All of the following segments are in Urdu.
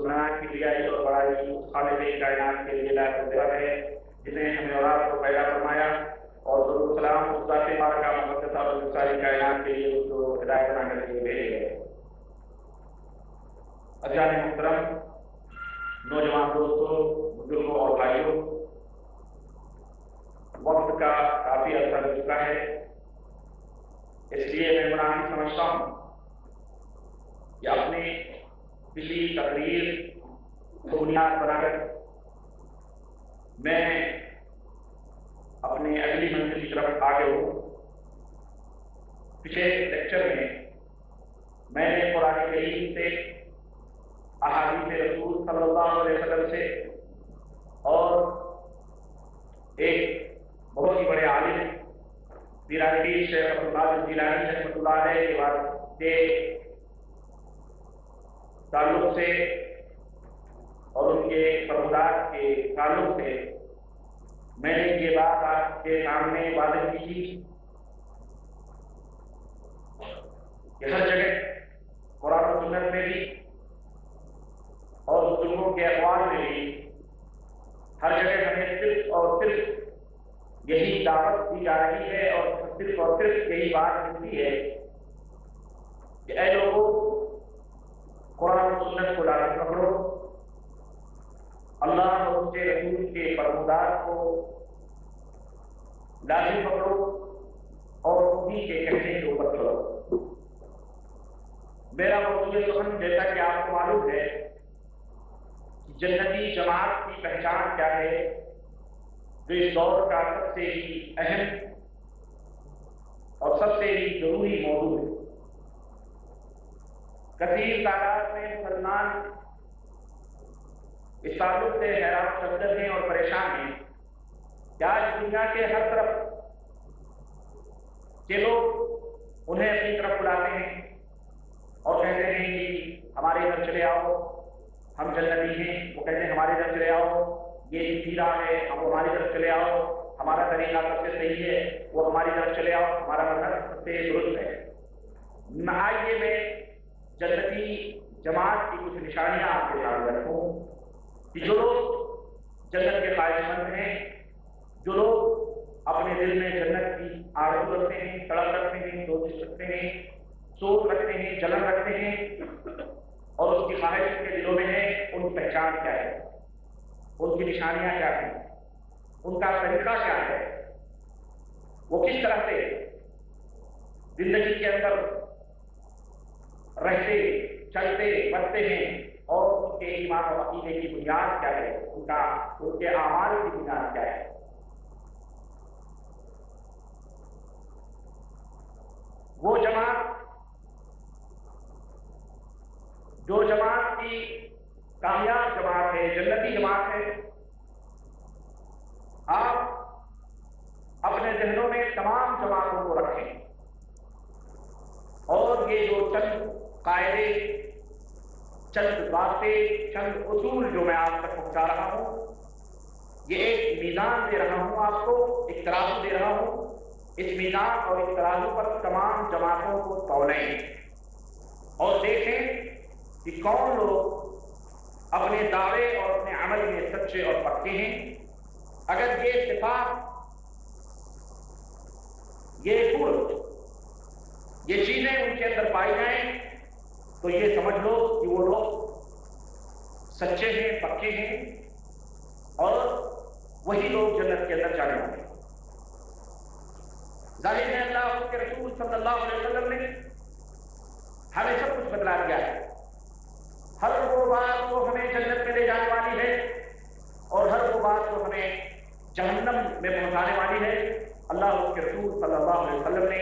سکونات کی رعایت اور بڑائی خالق کائنات کے لیے لائق ہے، جنہیں ہمیں اور آپ کو پیدا فرمایا، اور درود و سلام اس ذات بارگاہ مقدسہ اور ساری کائنات کے لیے اس کو ہدایت بنانے کے لیے بھیجے گئے۔ عزیزان محترم، نوجوان دوستوں، بزرگوں اور بھائیوں، وقت کا کافی عرصہ ہو چکا ہے، اس لیے میں مناسب سمجھتا ہوں کہ اپنی پچھلی تقریر کو بنیاد بنا کر میں اپنی اگلی منزل کی طرف آگے ہوں۔ پچھلے لیکچر میں نے قرآن کریم سے، احادیث رسول صلی اللہ علیہ وسلم سے اور ایک بہت ہی بڑے عالم پیر شیخ عبد القادر جیلانی رحمۃ اللہ علیہ کے تعلق سے اور ان کے فرمودات کے تعلق سے میں نے یہ بات آپ کے سامنے واضح کی تھی کہ ہر جگہ قرآن و سنت میں بھی اور بزرگوں کے اقوال میں بھی ہر جگہ ہمیں صرف اور صرف یہی دعوت دی جا رہی ہے اور صرف یہی بات ملتی ہے کہ اے لوگوں، قرآن و سنت کو لازم پکڑو، اللہ اور اس کے رسول کے فرمودات کو لازم پکڑو اور انہیں کے کہنے کے اوپر چلو۔ میرا موضوع سخن، جیسا کہ آپ کو معلوم ہے کہ جنتی جماعت کی پہچان کیا ہے، جو اس دور کا سب سے ہی اہم اور سب سے ہی ضروری موضوع ہے۔ کثیر تعداد میں مسلمان اس تعلق سے حیران شدت ہیں اور پریشان ہیں کہ آج دنیا کے ہر طرف کے لوگ انہیں اپنی طرف بلاتے ہیں اور کہتے ہیں کہ ہمارے گھر چلے آؤ، ہم جنتی ہیں۔ وہ کہتے ہیں ہمارے گھر چلے آؤ، یہ سیدھا ہے، ہم ہماری طرف چلے آؤ، ہمارا طریقہ سب سے صحیح ہے، وہ ہماری طرف چلے آؤ، ہمارا مذہب سب سے درست ہے۔ آئیے میں جنتی جماعت کی کچھ نشانیاں آپ کے سامنے رکھوں کہ جو لوگ جنت کے خواہش مند ہیں، جو لوگ اپنے دل میں جنت کی آرزو رکھتے ہیں، تڑپ رکھتے ہیں، کوشش رکھتے ہیں، سوچ رکھتے ہیں، جلن رکھتے ہیں اور اس کی خواہش کے دلوں میں ہے، ان کی پہچان کیا ہے، ان کی نشانیاں کیا ہیں، ان کا طریقہ کیا ہے، وہ کس طرح سے زندگی کے اندر رہتے، چلتے، بڑھتے ہیں، اور ان کے ایمان و عقیدے کی بنیاد کیا ہے، ان کے اعمال کی بنیاد کیا ہے۔ وہ جماعت جو جماعت کی کامیاب جماعت ہے، جنتی جماعت ہے، آپ اپنے ذہنوں میں تمام جماعتوں کو رکھیں اور یہ جو چند قاعدے، چند باتیں، چند اصول جو میں آپ تک پہنچا رہا ہوں، یہ ایک میزان دے رہا ہوں آپ کو، ایک ترازو دے رہا ہوں۔ اس میزان اور اس ترازو پر تمام جماعتوں کو تولیں اور دیکھیں کہ کون لوگ اپنے دعوے اور اپنے عمل میں سچے اور پکے ہیں۔ اگر یہ صفات، یہ گن، یہ چیزیں ان کے اندر پائی جائیں تو یہ سمجھ لو کہ وہ لوگ سچے ہیں، پکے ہیں اور وہی لوگ جنت کے اندر جانے والے ہیں۔ ظاہر ہے اللہ کے رسول صلی اللہ علیہ وسلم نے ہمیں سب کچھ بتلا دیا ہے۔ ہر وہ بات جو ہمیں جنت میں لے جانے والی ہے اور ہر وہ بات جو ہمیں جہنم میں پہنچانے والی ہے، اللہ کے رسول صلی اللہ علیہ وسلم نے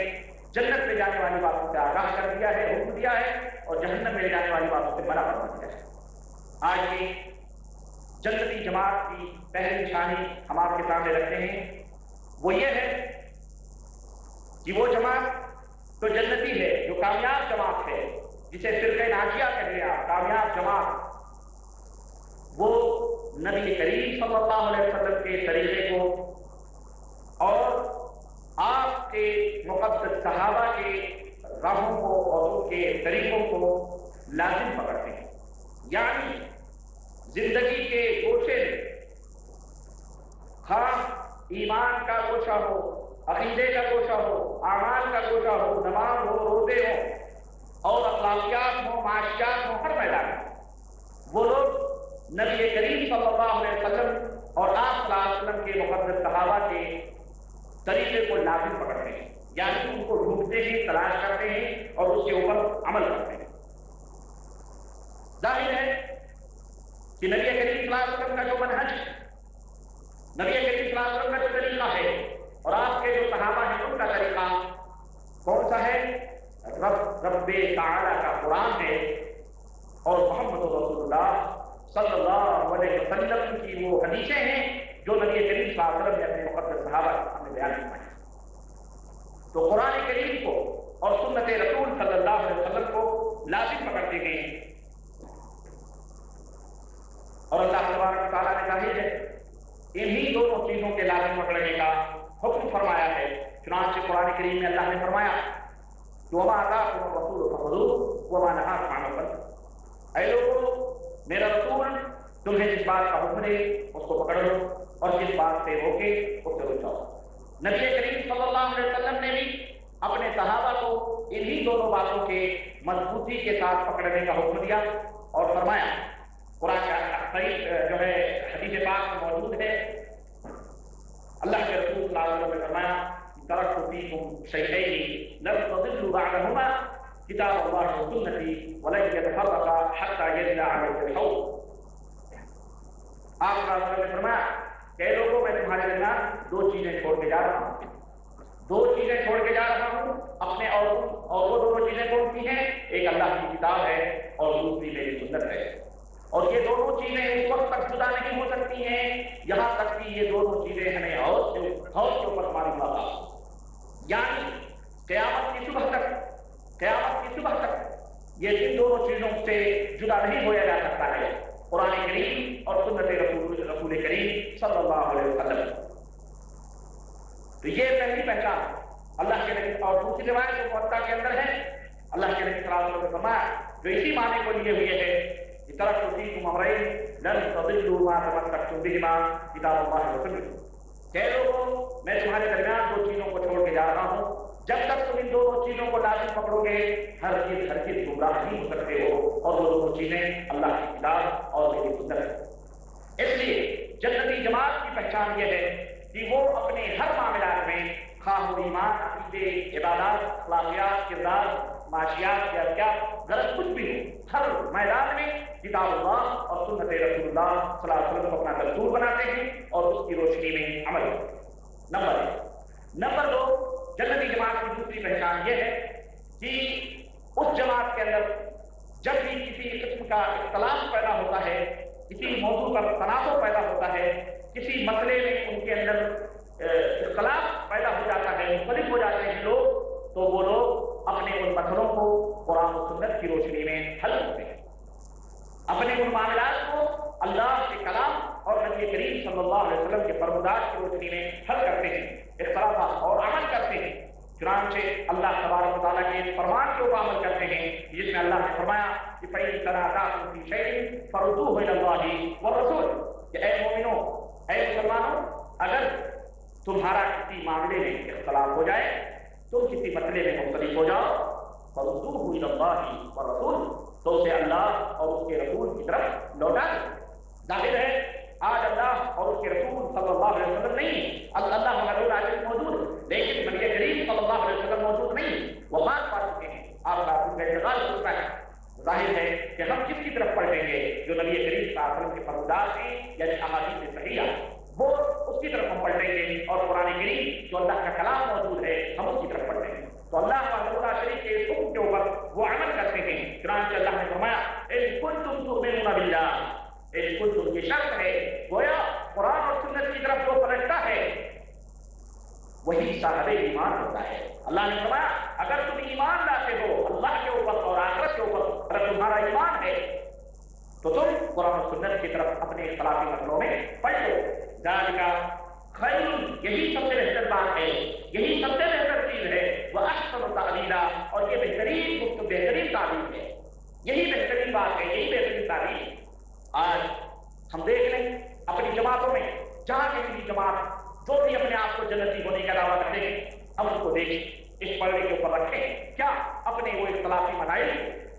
جنت میں جانے والی باتوں سے آگاہ کر دیا ہے، حکم دیا ہے، اور جہنم میں لے جانے والی باتوں سے منع فرما دیا ہے۔ آج کی جنتی جماعت کی پہلی نشانی ہم آپ کے سامنے رکھتے ہیں، وہ یہ ہے کہ وہ جماعت جو جنتی ہے، جو کامیاب جماعت ہے، جسے فرقہ ناجیہ کہہ لیا، کامیاب جماعت، وہ نبی کریم صلی اللہ علیہ وسلم کے طریقے کو اور آپ کے مقدس صحابہ کے راہوں کو اور ان کے طریقوں کو لازم پکڑتے ہیں۔ یعنی زندگی کے گوشے میں، خواہ ایمان کا گوشہ ہو، عقیدے کا گوشہ ہو، اعمال کا گوشہ ہو، نماز ہو، روزے ہو اور اخلاقیات ہو، معاشیات ہو، ہر میدان میں وہ لوگ نبی کریم صلی اللہ علیہ وسلم اور آپ صلی اللہ علیہ وسلم کے مقدس صحابہ کے طریقے کو لازم پکڑتے ہیں، یعنی ان کو ڈھونڈتے ہیں، تلاش کرتے ہیں اور اس کے اوپر عمل کرتے ہیں۔ ظاہر ہے کہ نبی کریم صلی اللہ علیہ وسلم کا جو منہج، نبی کریم صلی اللہ علیہ وسلم کا جو طریقہ ہے اور آپ کے جو صحابہ ہیں ان کا طریقہ کون سا ہے؟ رب تعالیٰ کا قرآن ہے اور محمد رسول اللہ صلی اللہ علیہ وسلم کی وہ حدیثیں ہیں جو نبی کریم صلی اللہ علیہ وسلم نے اپنے مقدس صحابہ کے سامنے بیان فرمائی۔ تو قرآن کریم کو اور سنت رسول صلی اللہ علیہ وسلم کو لازم پکڑتے ہیں، اور اللہ تبارک و تعالیٰ نے ظاہر ہے انہی دونوں چیزوں کے لازم پکڑنے کا حکم فرمایا ہے۔ چنانچہ قرآن کریم میں اللہ نے فرمایا وَمَا آتَاكُمُ الرَّسُولُ فَخُذُوهُ وَمَا نَهَاكُمْ عَنْهُ فَانْتَهُوا۔ اے لوگوں، میرا رسول تمہیں جس بات کا حکم دے اس کو پکڑ لو اور جس بات سے روکے اس سے رک جاؤ۔ نبی کریم صلی اللہ علیہ وسلم نے بھی اپنے صحابہ کو انہی دونوں باتوں کے مضبوطی کے ساتھ پکڑنے کا حکم دیا اور فرمایا، قرآن کا صحیح جو ہے حدیث پاک میں موجود ہے، اللہ کے رسول صلی اللہ علیہ وسلم نے فرمایا ترکت فیکم شیئین لن تضلوا بعدہما کتاب اللہ وسنتی ولن یتفرقا حتی یرد علیہ الحوض۔ آپ صلی اللہ علیہ وسلم نے فرمایا کہ لوگوں میں تمہارے درمیان دو چیزیں چھوڑ کے جا رہا ہوں، دو چیزیں چھوڑ کے جا رہا ہوں اپنے اور وہ دونوں چیزیں کون سی ہیں؟ ایک اللہ کی کتاب ہے اور دوسری میری سنت ہے، اور یہ دونوں چیزیں اس وقت تک جدا نہیں ہو سکتی ہیں یہاں تک کہ یہ دونوں چیزیں ہمیں حوض کے اوپر معلوم ہوگا، یعنی قیامت کی صبح تک یہ ان دونوں چیزوں سے جدا نہیں ہویا جا سکتا ہے، قرآن کریم اور سنت رسول کریم صلی اللہ علیہ وسلم۔ تو یہ پہلی پہچان اللہ کے نبی، اور دوسری روایت جو موطا کے اندر ہے اللہ کے نبی صلی اللہ علیہ وسلم نے فرمایا جو اسی معنی کو لیے ہوئے ہے ترکت فیکم امرین لن تضلوا ما تمسکتم بہما کتاب اللہ وسنتی۔ کہ لوگوں، میں تمہارے درمیان دو چیزوں کو چھوڑ کے جا رہا ہوں، جب تک تم ان دونوں چیزوں کو لازم پکڑو گے ہر چیز گمراہ نہیں ہو سکتے ہو، اور وہ دونوں چیزیں اللہ کی کتاب اور میری سنت ہے۔ اس لیے جنتی جماعت کی پہچان یہ ہے کہ وہ اپنے ہر معاملات میں خواہ و ایمان، عقیدے، عبادات، اخلاقیات، کردار، معاشیات یا کیا غلط کچھ بھی ہو، ہر میدان میں کتاب اللہ اور سنت رسول اللہ صلی اللہ علیہ وسلم کو اپنا دستور بناتے ہیں اور اس کی روشنی میں عمل کرتے ہیں۔ نمبر ایک۔ نمبر دو، جنتی جماعت کی دوسری پہچان یہ ہے کہ اس جماعت کے اندر جب بھی کسی قسم کا اختلاف پیدا ہوتا ہے، کسی موضوع پر تنازع پیدا ہوتا ہے، کسی مسئلے میں ان کے اندر اختلاف پیدا ہو جاتا ہے، مختلف ہو جاتے ہیں لوگ، تو وہ لوگ اپنے ان مسئلوں کو قرآن و سنت کی روشنی میں حل کرتے ہیں، اپنے ان معاملات کو اللہ کے کلام اور نبی کریم صلی اللہ علیہ وسلم کے فرمودات کی روشنی میں حل کرتے ہیں، اختلافات اور عمل کرتے ہیں۔ چنانچہ اللہ تبارک و تعالیٰ کے فرمان کے اوپر عمل کرتے ہیں جس میں اللہ نے فرمایا کہ فَإِن تَنَازَعْتُمْ فِي شَيْءٍ فَرُدُّوهُ إِلَى اللَّهِ وَالرَّسُولِ، کہ اے مومنوں، اے مسلمانوں، اگر تمہارا کسی معاملے میں اختلاف ہو جائے، تم کسی مسئلے میں مختلف ہو جاؤ، فَرُدُّوهُ إِلَى اللَّهِ وَالرَّسُولِ، تو اسے اللہ اور اس کے رسول کی طرف لوٹا دو۔ ظاہر ہے آج اللہ اور اس کے رسول صلی اللہ علیہ وسلم نہیں، اللہ ہمارے آج موجود، لیکن نبی کریم صلی اللہ علیہ وسلم موجود نہیں، وہ بات پا چکے ہیں، آپ کا انتقال ہو چکا ہے۔ ظاہر ہے کہ ہم کس کی طرف پلٹیں گے؟ جو نبی کریم صلی اللہ علیہ وسلم کے فرمودات ہیں یعنی احادیث صحیحہ، وہ اس کی طرف ہم پلٹیں گے، اور قرآن کریم جو اللہ کا کلام موجود ہے ہم اس کی طرف پلٹیں گے۔ تو اللہ کا شریف کے اس حکم کے اوپر وہ عمل کرتے ہیں۔ چنانچہ اللہ نے فرمایا اِن کنتم تؤمنون باللہ، اِن کنتم، یہ شرط ہے، گویا قرآن اور سنت کی طرف جو پلٹتا ہے وہی صاحب ایمان ہوتا ہے۔ اللہ نے فرمایا اگر تم ایمان لاتے ہو اللہ کے اوپر اور آخرت کے اوپر، اگر تمہارا ایمان ہے تو تم قرآن و سنت کی طرف اپنے اختلافی مسئلوں میں پلٹو۔ ذالک خیر، یہی سب سے بہتر بات ہے، یہی سب سے بہتر چیز ہے، وہ احسن تعلیلا، اور یہ بہترین تعلیم ہے، یہی بہترین بات ہے، یہی بہترین تعلیم۔ آج ہم دیکھ لیں اپنی جماعتوں میں جہاں کی بھی جماعت جو بھی اپنے آپ کو جنتی ہونے کا دعویٰ کرتے ہیں، ہم اس کو دیکھیں، اس پردے کے اوپر رکھیں، کیا اپنے وہ اختلافی مسائل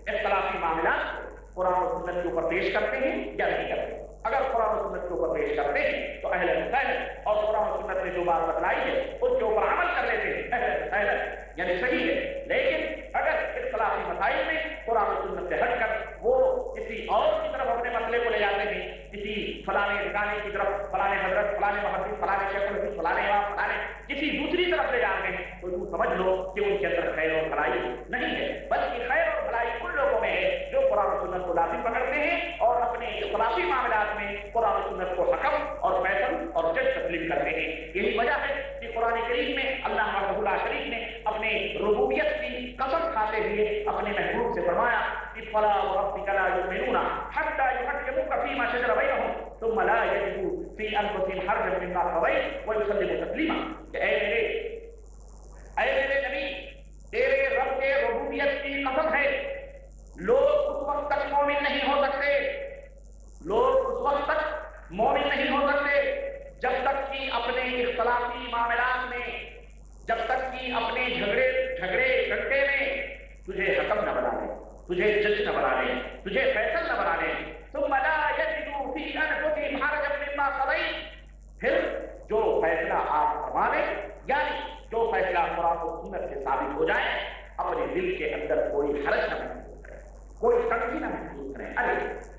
اختلافی معاملات قرآن و سنت کے اوپر پیش کرتے ہیں یا نہیں کرتے؟ اگر قرآن و سنت کے اوپر پیش کرتے ہیں تو اہل خیر، اور قرآن و سنت نے جو بات بتلائی ہے اس کے اوپر عمل کر لیتے ہیں اہل خیر، یعنی صحیح ہے۔ لیکن اگر اختلافی مسائل میں قرآن و سنت سے ہٹ کر وہ کسی اور کی طرف اپنے مسئلے کو لے جاتے ہیں، کسی فلانے ٹھکانے کی طرف، فلانے حضرت، فلانے محدث، فلانے شیخ الحدیث، فلانے امام، فلانے کسی دوسری طرف لے جاتے ہیں، تو یوں سمجھ لو کہ ان کے اندر خیر اور بھلائی نہیں ہے، بلکہ خیر اور بھلائی ان لوگوں میں ہے جو قرآن و سنت کو لازم پکڑتے ہیں اور اپنے اختلافی معاملات میں قرآن و سنت کو حکم اور فیصل اور جج تسلیم کرتے ہیں۔ یہی وجہ ہے کہ قرآن کریم میں اللہ وحدہ لا شریک نے اپنے ربوبیت کی قسم کھاتے ہوئے اپنے محبوب سے فرمایا کہ فلا وربک لا یؤمنون حتی یحکموک فیما شجر بینہم ثم لا یجدوا فی انفسہم حرجا مما قضیت ویسلموا تسلیما، کہ اے میرے نبی، تیرے رب کے ربوبیت کی قسم ہے، لوگ اس وقت تک مومن نہیں ہو سکتے، لوگ اس وقت تک مومن نہیں ہو سکتے جب تک کہ اپنے اختلافی معاملات میں، جب تک کہ اپنے جھگڑے گھنٹے میں تجھے حکم نہ بنا لیں، تجھے جج نہ بنا لیں، تجھے فیصل نہ بنا لیں۔ ثم لا یجدوا فی انفسہم حرجا مما قضیت، پھر جو فیصلہ آپ فرما لیں، یعنی جو فیصلہ قرآن و سنت سے ثابت ہو جائے، اپنے دل کے اندر کوئی حرج نہ محسوس کرے، کوئی تنگی نہ محسوس کرے۔ ارے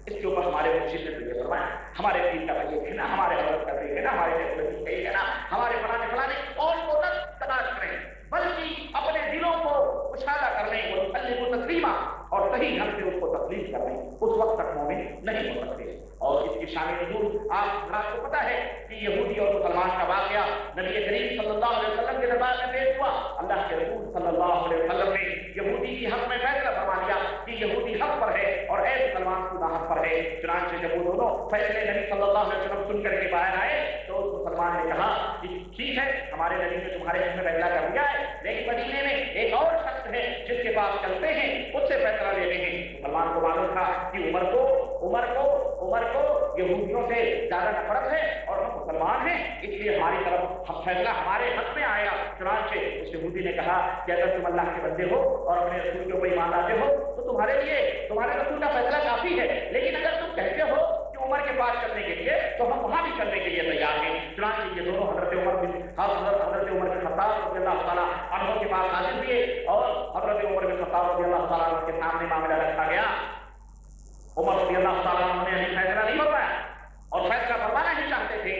اس کے اوپر ہمارے مرشد نے تجھے فرمایا، ہمارے دین کا یہ ہے نا، ہمارے حضرت کا یہ ہے نا، ہمارے شیخ کا یہ ہے نا، ہمارے فلانے فلانے، اور کو نہ تلاش کریں، بلکہ اپنے دلوں کو مشاہدہ کر لیں، وہ تسلیم تسلیمہ، اور صحیح ڈھنگ سے اس کو تسلیم کر لیں، اس وقت تک مومن نہیں ہو سکتے۔ اور اس کی شان نزول آپ کو پتہ ہے کہ یہودی اور مسلمان کا واقعہ نبی کریم صلی اللہ علیہ وسلم کے دربار میں پیش ہوا۔ اللہ کے رسول صلی اللہ علیہ وسلم نے یہودی کی حق میں فیصلہ فرما دیا کہ یہودی حق پر ہے اور اے مسلمان تو ناحق پر ہے۔ چنانچہ جب وہ دونوں فیصلے نبی صلی اللہ علیہ وسلم سن کر کے باہر آئے تو اس مسلمان نے کہا کہ ٹھیک ہے، ہمارے نبی نے تمہارے حق میں فیصلہ کر دیا ہے، لیکن مدینے میں ایک اور شخص ہے جس کے پاس چلتے ہیں، اس سے فیصلہ لیتے ہیں۔ مسلمان کو معلوم تھا کہ عمر کو یہودیوں سے زیادہ نفرت ہے اور ہم مسلمان ہیں، اس لیے ہماری طرف ہم فیصلہ ہمارے حق میں آیا۔ چنانچہ اس یہودی نے کہا کہ اگر تم اللہ کے بندے ہو اور اپنے رسول کے اوپر ایمان لاتے ہو تو تمہارے لیے تمہارے رسول کا فیصلہ کافی ہے، لیکن اگر تم کہتے ہو کہ عمر کے پاس چلنے کے لیے تو ہم وہاں بھی چلنے کے لیے تیار ہیں۔ چنانچہ یہ دونوں حضرت عمر بن خطاب رضی اللہ تعالیٰ عنہ کے پاس حاضر ہوئے اور حضرت عمر بن خطاب رضی اللہ تعالیٰ عنہ کے سامنے معاملہ رکھا گیا۔ عمر رضی اللہ تعالیٰ عنہ نے فیصلہ نہیں فرمایا اور فیصلہ فرمانا ہی چاہتے تھے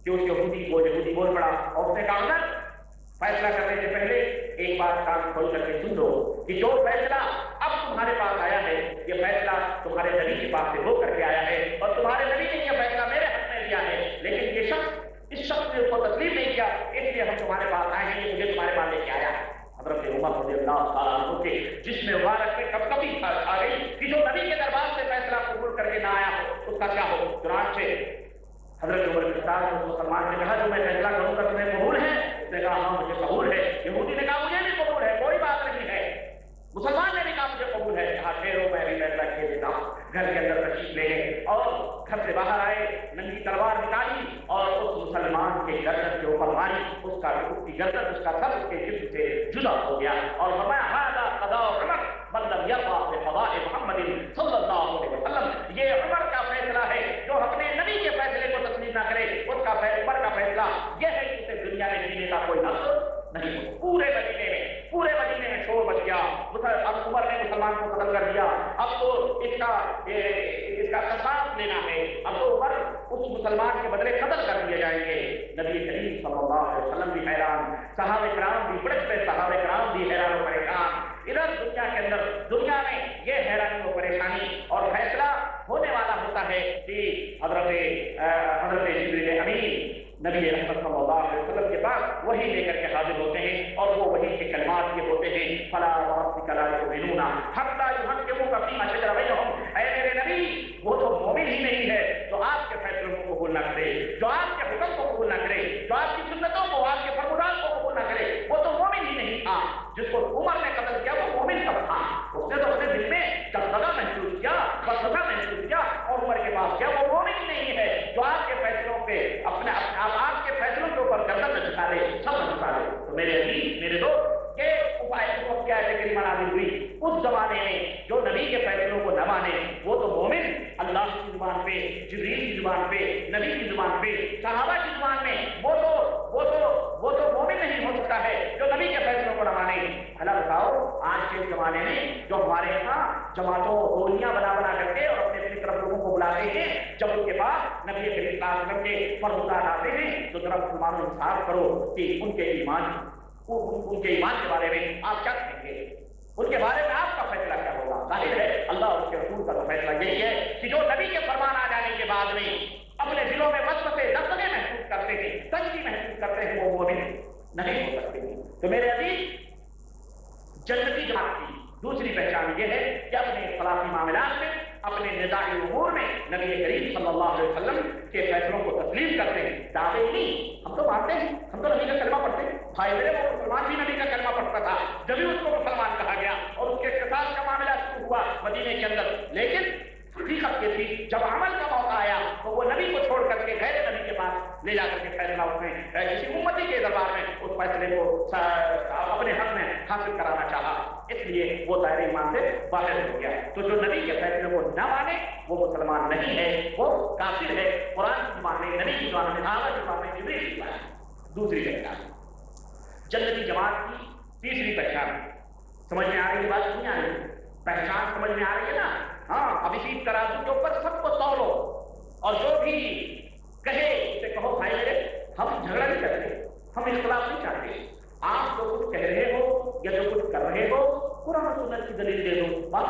کہ اس یہودی بول پڑا اور اس نے کہا عمر، فیصلہ کرنے سے پہلے ایک بات کان کھول کر کے سن لو کہ جو فیصلہ اب تمہارے پاس آیا ہے یہ فیصلہ تمہارے نبی کے پاس سے ہو کر کے آیا ہے اور تمہارے نبی نے یہ فیصلہ میرے حق میں دیا ہے، لیکن یہ اس شخص نے اس کو تسلیم نہیں کیا، اس لیے ہم تمہارے پاس آئے ہیں، یہ مجھے تمہارے پاس لے کے آیا ہے۔ حضرت عمر رضی اللہ تعالیٰ عنہ کے جس میں مبارک میں کب کبھی آ گئی کہ جو نبی کے دربار سے فیصلہ قبول کر کے نہ آیا ہو اس کا کیا ہو۔ چنانچہ حضرت عمر بن خطاب نے مسلمان نے کہا جو میں فیصلہ کروں گا تمہیں قبول ہے؟ اس نے کہا ہاں مجھے قبول ہے۔ یہودی نے کہا مجھے بھی قبول ہے، کوئی بات نہیں ہے۔ مسلمان نے بھی کہا مجھے قبول ہے۔ کہا ٹھہرو میں بھی فیصلہ کیے دیتا ہوں۔ گھر کے اندر تشریف لے گئے اور گھر سے باہر آئے، ننگی تلوار نکالی اور اس مسلمان کے گردن کے اوپر ماری، اس کی گردن، اس کا سر اس کے جسم سے جدا ہو گیا اور فرمایا ھذا قضاء عمر من لم یرضى بقضاء محمد صلی اللہ علیہ وسلم، یہ عمر کا فیصلہ ہے جو اپنے نبی کے فیصلے کو تسلیم نہ کرے، اس کا عمر کا فیصلہ یہ ہے کہ اسے دنیا میں جینے کا کوئی حق نہیں ہو۔ پورے مدینے میں شور مچ گیا، اب عمر نے مسلمان کو قتل کر دیا، اب تو اس کا قصاص لینا ہے، اب تو عمر اس مسلمان کے بدلے قتل کر دیے جائیں گے۔ نبی کریم صلی اللہ علیہ وسلم بھی حیران، صحابہ کرام بھی صحابہ کرام بھی حیران و پریشان۔ ادھر دنیا کے اندر، دنیا میں یہ حیرانی و پریشانی اور فیصلہ ہونے والا ہوتا ہے کہ حضرت جبریل امین نبی رحمت صلی اللہ علیہ وسلم کے پاس وہی لے کر کے حاضر ہوتے ہیں اور وہ وہی کے کلمات یہ ہوتے ہیں فلا وربک لا یؤمنون حتی یحکموک فیما شجر بینہم، اے میرے نبی وہ تو مومن ہی نہیں ہے جو آپ کے فیصلوں کو قبول نہ کرے، جو آپ کے حکم کو قبول نہ کرے، جو آپ کی سنتوں کو، آپ کے فرمودات کو قبول نہ کرے، وہ تو مومن ہی نہیں تھا۔ جس کو عمر نے قتل کیا وہ مومن کب تھا؟ اس نے تو اپنے دل میں دغدغہ محسوس کیا، وسوسہ محسوس کیا اور عمر کے پاس کیا وہ مومن ہی نہیں ہے۔ میرے عزیز میرے دوست یہ وقت کیا ہے کریمہ نازل ہوئی اس زمانے میں جو نبی کے فیصلوں کو نہ مانے وہ تو مومن اللہ کی زبان پہ جبریل کی زبان پہ نبی کی زبان پہ صحابہ کی زبان میں وہ تو مومن نہیں ہو سکتا ہے جو نبی کے فیصلوں کو نہ مانے. اللہ بتاؤ آج کے زمانے میں جو ہمارے یہاں جماعتوں ٹولیاں بنا کر کے اور اپنی طرف لوگوں کو بلاتے ہیں جب ان کے بعد نبی کریم صلی اللہ علیہ وسلم کے فرمودات آتے ہیں تو ذرا مسلمانوں انصاف کرو کہ ان کے ایمان کے بارے میں آپ کیا کہیں گے, ان کے بارے میں آپ کا فیصلہ کیا ہوگا؟ ظاہر ہے اللہ اور اس کے رسول کا تو فیصلہ یہی ہے کہ جو نبی کے فرمان آ جانے کے بعد میں اپنے دلوں میں وسوسے دغدغے محسوس کرتے ہیں تنگی محسوس کرتے ہیں وہ مومن نہیں ہو سکتے ہیں. تو میرے عزیز جنتی جماعت کی دوسری پہچان یہ ہے کہ اپنے اختلافی معاملات میں اپنے نزاعی امور میں نبی کریم صلی اللہ علیہ وسلم کے فیصلوں کو تسلیم کرتے ہیں. دعوے نہیں, ہم تو مانتے ہیں, ہم تو نبی کا کلمہ پڑھتے ہیں. بھائی میرے وہ مسلمان بھی نبی کا کلمہ پڑھتا تھا جبھی اس کو مسلمان کہا گیا اور اس کے قصاص کا معاملہ شروع ہوا مدینے کے اندر. لیکن حقیقت یہ تھی جب عمل کا موقع آیا تو وہ نبی کو چھوڑ کر کے غیر نبی کے پاس لے جا کر کے فیصلہ اس نے کسی امتی کے دربار میں اس فیصلے کو اپنے حق میں حاصل کرانا چاہا, اس لیے وہ دائرہ ایمان سے باہر ہو گیا. تو جو نبی کے فیصلے کو نہ مانے وہ مسلمان نہیں ہے, وہ کافر ہے. قرآن کی زبان میں نبی کی زبان میں صحابہ کی زبان میں جبریل کی زبان میں. دوسری پہچان جنتی جماعت کی تیسری پہچان سمجھ میں آ رہی ہے, بات نہیں آ رہی, پہچان سمجھ میں آ رہی ہے نا. ہاں اب اسی ترازو کے اوپر سب کو تولو اور جو بھی کہے اسے کہو بھائی میرے ہم جھگڑا نہیں کرتے, ہم اختلاف نہیں چاہتے, آپ جو کچھ کہہ رہے ہو یا جو کچھ کر رہے ہو قرآن و سنت کی دلیل دے دو, بات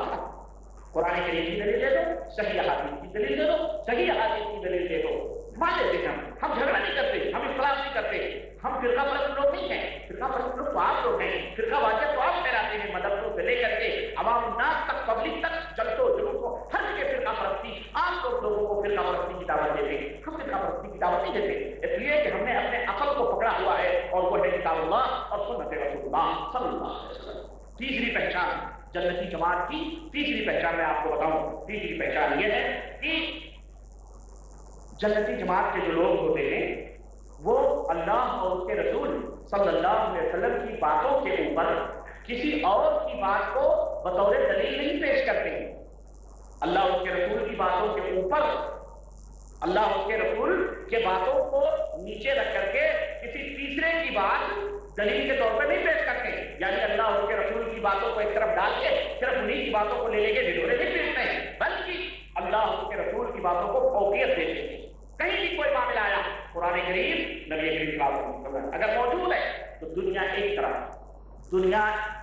قرآن کریم کی دلیل دے دو, صحیح احادیث کی دلیل دے دو, صحیح احادیث کی دلیل دے دو, مان لیتے ہیں. ہم جھگڑا نہیں کرتے, ہم اختلاف نہیں کرتے, ہم فرقہ پرست لوگ نہیں ہیں. فرقہ پرست لوگ تو آپ لوگ ہیں, فرقہ واقعہ تو آپ ٹھہراتے ہیں مدرسوں سے لے کر کے عوام الناس تک پبلک تک جلدوں جلوس کو ہر جگہ فرقہ پرستی. آپ لوگ لوگوں کو فرقہ پرستی کی دعوت دیتے ہیں, ہم فرقہ پرستی کی دعوت نہیں دیتے, اس لیے کہ ہم نے اپنے عقل کو پکڑا ہوا ہے اور وہ ہے کتاب اللہ اور سنت رسول اللہ صلی اللہ علیہ وسلم. تیسری پہچان جنتی جماعت کی تیسری پہچان میں آپ کو بتاؤں. تیسری پہچان یہ ہے کہ جنتی جماعت کے جو لوگ ہوتے ہیں وہ اللہ اور اس کے رسول صلی اللہ علیہ وسلم کی باتوں کے اوپر کسی اور کی بات کو بطور دلیل نہیں پیش کرتے ہیں. اللہ اور اس کے رسول کی باتوں کے اوپر اللہ اور اس کے رسول کے باتوں کو نیچے رکھ کر کے کسی تیسرے کی بات دلیل کے طور پر نہیں پیش کرتے. یعنی اللہ اور اس کے رسول کی باتوں کو ایک طرف ڈال کے صرف انہیں کی باتوں کو لے کے ڈھیلورے نہیں پیشتے ہیں, بلکہ اللہ اور اس کے رسول کی باتوں کو فوقیت دیتے ہیں. کہیں بھی کوئی معاملہ آیا قرآن کریم نبی کریم صلی اللہ علیہ وسلم اگر موجود ہے تو دنیا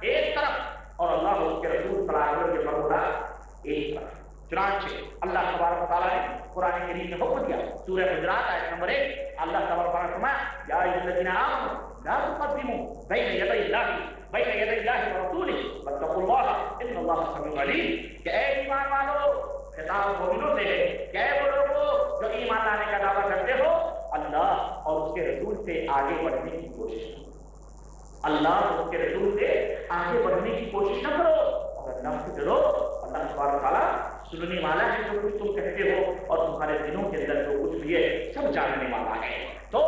ایک طرف اور اللہ اور اس کے رسول صلی اللہ علیہ وسلم کے فرمودات ایک طرف. چنانچہ اللہ تبارک و تعالیٰ نے قرآن کریم میں حکم دیا سورہ حجرات آیت نمبر 1, اللہ تبارک و تعالیٰ نے فرمایا یا ایھا الذین آمنوا لا تقدموا بین یدی اللہ ورسولہ واتقوا اللہ ان اللہ سمیع علیم. کہ اے ایمان والو, خطاب مومنوں سے ہے کہ اے وہ لوگوں جو ایمان لانے کا دعویٰ کرتے ہو اللہ اور اس کے رسول سے آگے بڑھنے کی کوشش کرو. اللہ اور اس کے رسول سے آگے بڑھنے کی کوشش نہ کرو, اگر نفس کرو اللہ تبارک و تعالیٰ سننے والا ہے جو کچھ تم کہتے ہو اور تمہارے دلوں کے اندر جو کچھ بھی ہے سب جاننے والا ہے. تو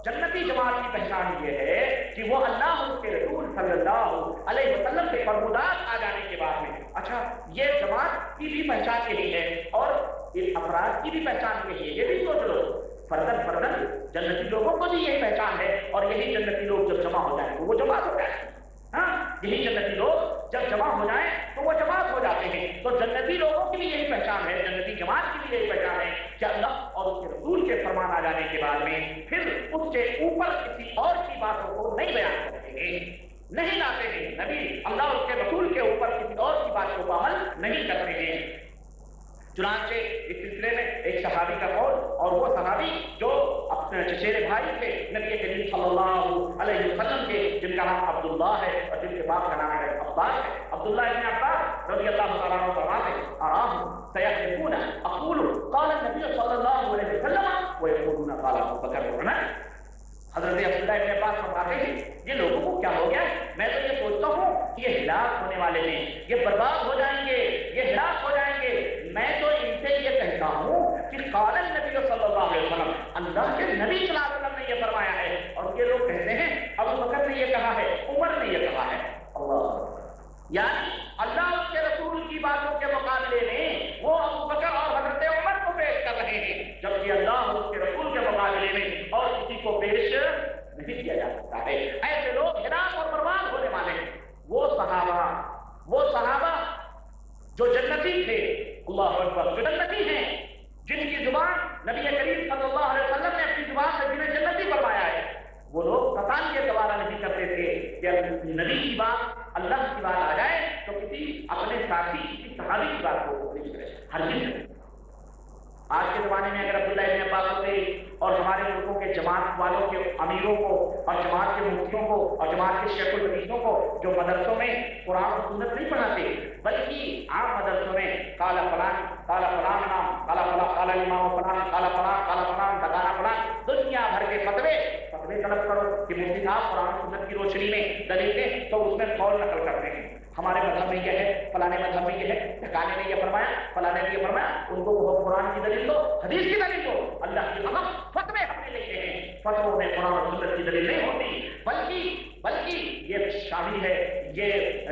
جنتی جماعت کی پہچان یہ ہے کہ وہ اللہ اور اس کے رسول صلی اللہ علیہ وسلم کے فرمودات آ جانے کے بعد میں. اچھا یہ جماعت کی بھی پہچان یہی ہے اور ان افراد کی بھی پہچان یہی ہے. یہ بھی سوچ لو فردن جنتی لوگوں کو بھی یہی پہچان ہے اور یہی جنتی لوگ جب جمع ہو جائیں تو وہ جماعت ہو جائے. ہاں یہی جنتی لوگ جب جمع ہو جائیں تو وہ جماعت ہو جاتے ہیں. تو جنتی لوگوں کی بھی یہی پہچان ہے, جنتی جماعت کی بھی یہی پہچان ہے کہ اللہ اور اس کے رسول کے فرمان آ جانے کے بعد میں پھر اس کے اوپر کسی اور کی باتوں کو نہیں بیان کرتے ہیں, نہیں لاتے ہیں. نبی اللہ اور اس کے رسول کے اوپر کسی اور کی بات کو عمل نہیں کرتے ہیں. چنانچہ اس سلسلے میں ایک صحابی کا قول, اور وہ صحابی جو اپنے چچیرے بھائی تھے نبی کریم صلی اللہ علیہ وسلم کے, جن کا نام عبداللہ ہے اور جن کے باپ کا نام ہے عباس ہے. عبداللہ ابن عباس رضی اللہ تعالیٰ عنہ فرماتے ہیں اراہم سیحلفون اقول قال النبی صلی اللہ علیہ وسلم ویقولون قال ابو بکر وعمر. حضرت عبداللہ ابن عباس فرماتے ہیں یہ لوگوں کو کیا ہو گیا, میں تو یہ سوچتا ہوں کہ یہ ہلاک ہونے والے ہیں, یہ برباد ہو جائیں گے, یہ ہلاک ہو جائیں گے. میں تو ان سے یہ کہتا ہوں کہ قال النبی صلی اللہ علیہ وسلم, اللہ کے نبی صلی اللہ علیہ وسلم نے یہ فرمایا ہے. اور یہ لوگ کہتے ہیں ابو ابو بکر نے یہ کہا ہے، عمر نے یہ کہا ہے۔ اللہ، یعنی اللہ اس کے رسول کی باتوں کے مقابلے میں وہ ابو بکر اور حضرت عمر کو پیش کر رہے ہیں، جبکہ اللہ اس کے رسول کے مقابلے میں اور کسی کو پیش نہیں کیا جا سکتا ہے۔ ایسے لوگ ہلاک اور برباد ہونے والے ہیں۔ وہ صحابہ جو جنتی تھے، اللہ اکبر، جو جنتی ہیں، جن کی زبان نبی کریم صلی اللہ علیہ وسلم نے اپنی زبان سے جنہیں جنتی فرمایا ہے، وہ لوگ قطعاً یہ گوارا نہیں کرتے تھے کہ نبی کی بات، اللہ کی بات آ جائے تو کسی اپنے ساتھی، کسی صحابی کی بات کو نہیں کرے، ہر چیز۔ آج کے زمانے میں اگر عبداللہ ابن عباس سے اور ہمارے ملکوں کے جماعت والوں کے امیروں کو اور جماعت کے مفتیوں کو اور جماعت کے شیخ الحدیثوں کو جو مدرسوں میں قرآن و سنت نہیں پڑھاتے بلکہ عام مدرسوں میں قال فلان قال فلان نام قال فلان قال امام فلان قال فلان قال فلان ٹھکانا فلان، دنیا بھر کے فتوے طلب کرو کہ مفتی صاحب قرآن و سنت کی روشنی میں دلیل دیں تو اس میں قول نقل کرتے ہیں، ہمارے مذہب میں یہ ہے، فلانے مذہب میں یہ ہے، ٹھکانے نے یہ فرمایا، فلانے نے یہ فرمایا، ان کو وہ قرآن کی دلیل دو، حدیث کی دلیل دو، اللہ کی قسم فتوے ہم نے لکھے ہیں، فتووں میں قرآن و سنت کی دلیل نہیں ہوتی، بلکہ یہ شامی ہے، یہ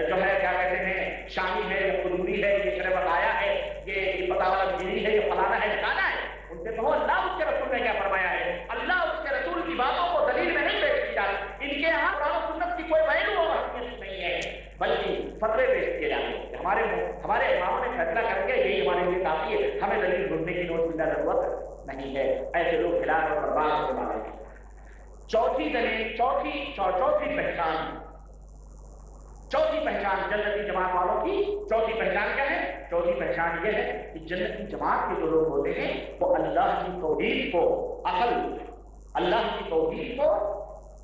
جو ہے کیا کہتے ہیں شامی ہے، یہ قدوری ہے، یہ شرع بقایا ہے، یہ فتاوی الجیری ہے، یہ فلانا ہے، ٹھکانا ہے، ان سے کہو اللہ اس کے رسول نے کیا فرمایا ہے، اللہ اس کے رسول کی باتوں کو دلیل میں نہیں پیش کیا، ان کے یہاں قرآن و سنت کی کوئی ویلو اور اہمیت نہیں ہے، بلکہ فتوے پیش کیے جاتے ہیں۔ ہمارے اماموں نے فیصلہ کر کے یہی ہمارے لیے کافی ہے، ہمیں دلیل ڈھونڈنے کی نوٹ کی ضرورت نہیں ہے۔ ایسے لوگ ہلاک اور برباد ہونے والے ہیں۔ چوتھی پہچان جنتی جماعت والوں کی چوتھی پہچان کیا ہے؟ چوتھی پہچان یہ ہے کہ جنتی جماعت کے جو لوگ ہوتے ہیں وہ اللہ کی توحید کو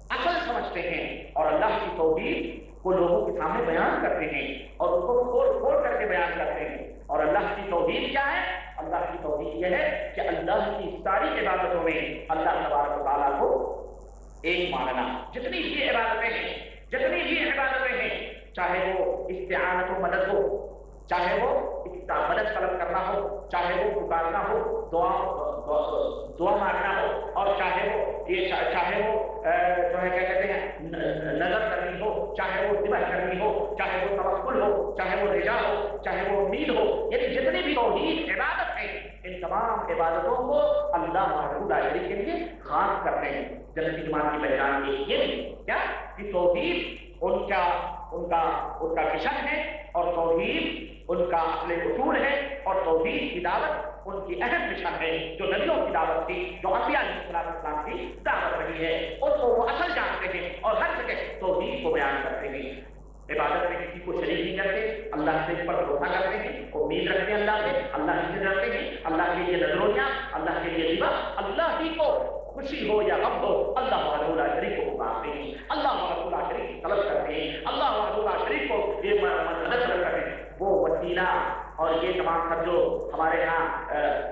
اصل سمجھتے ہیں اور اللہ کی توحید کو لوگوں کے سامنے بیان کرتے ہیں اور اس کو کھول کر کے بیان کرتے ہیں۔ اور اللہ کی توحید کیا ہے؟ اللہ کی توحید یہ ہے کہ اللہ کی ساری عبادتوں میں اللہ تبارک و تعالیٰ کو ایک ماننا، جتنی بھی عبادتیں ہیں، چاہے وہ استعانت و مدد ہو، چاہے وہ مدد طلب کرنا ہو، چاہے وہ پکارنا ہو، دعا مانگنا ہو، اور چاہے وہ جو ہے کیا کہتے ہیں نظر کرنی ہو، چاہے وہ ذبح کرنی ہو، چاہے وہ توکل ہو، چاہے وہ رجا ہو، چاہے وہ امید ہو، یعنی جتنی بھی توحید عبادت ہے ان تمام عبادتوں کو اللہ وحدہ لا شریک کے لیے خاص کرتے ہیں۔ جنتی جماعت کی پہچان یہ کیا کہ توحید ان کا مشن ہے اور توحید ان کا اصل اصول ہے اور توحید کی دعوت ان کی اہم مشن ہے، جو نبیوں کی دعوت تھی، جو انبیاء علیہ السلام کی دعوت رہی ہے، اس کو وہ اصل جانتے ہیں اور ہر جگہ توحید کو بیان کرتے ہیں۔ عبادت میں کسی کو شریک نہیں کرتے، اللہ سے پر بھروسہ کرتے ہیں، امید رکھتے ہیں اللہ سے، اللہ سے ڈرتے ہیں، اللہ کے لیے نذرونیاں، اللہ کے لیے ذبح، اللہ ہی کو خوشی ہو یا غم ہو اللہ وحدہ لا شریک کو پکارتے ہیں، اللہ وحدہ لا شریک کی طلب کرتے ہیں، اللہ وحدہ لا شریک کو یہ مدد کرتے ہیں۔ وہ وسیلہ اور یہ تمام سب جو ہمارے ہاں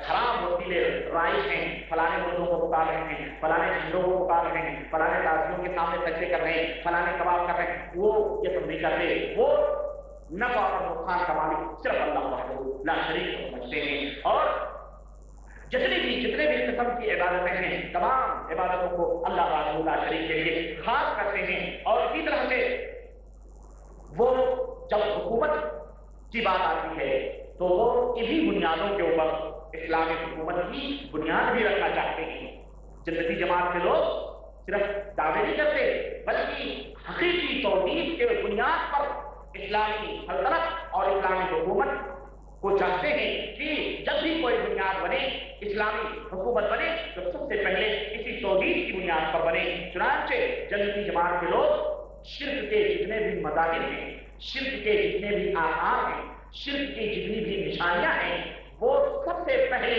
حرام وسیلے رائج ہیں، فلانے مردوں کو پکار رہے ہیں، فلانے جھنڈوں کو پکار رہے ہیں، فلانے تازیوں کے سامنے سجدے کر رہے ہیں، فلانے کباب کر رہے ہیں، وہ یہ سب نہیں کرتے، وہ نفع اور نقصان کا مالک صرف اللہ وحدہ لا شریک کو سمجھتے ہیں۔ اور جتنے بھی قسم کی عبادتیں ہیں تمام عبادتوں کو اللہ وحدہ لا شریک کے لیے خاص کرتے ہیں۔ اور اسی طرح سے وہ جب حکومت کی بات آتی ہے تو وہ انہی بنیادوں کے اوپر اسلامی حکومت کی بنیاد بھی رکھنا چاہتے ہیں۔ جنتی جماعت کے لوگ صرف دعوے نہیں کرتے بلکہ حقیقی توحید کے بنیاد پر اسلامی سلطنت اور اسلامی حکومت کو چاہتے ہیں کہ جب بھی کوئی بنیاد بنے، اسلامی حکومت بنے تو سب سے پہلے اسی توحید کی بنیاد پر بنے۔ چنانچہ جنتی جماعت کے لوگ شرک کے جتنے بھی مظاہر ہیں، شرک کے جتنے بھی آثار ہیں، شرک کی جتنی بھی نشانیاں ہیں، وہ سب سے پہلے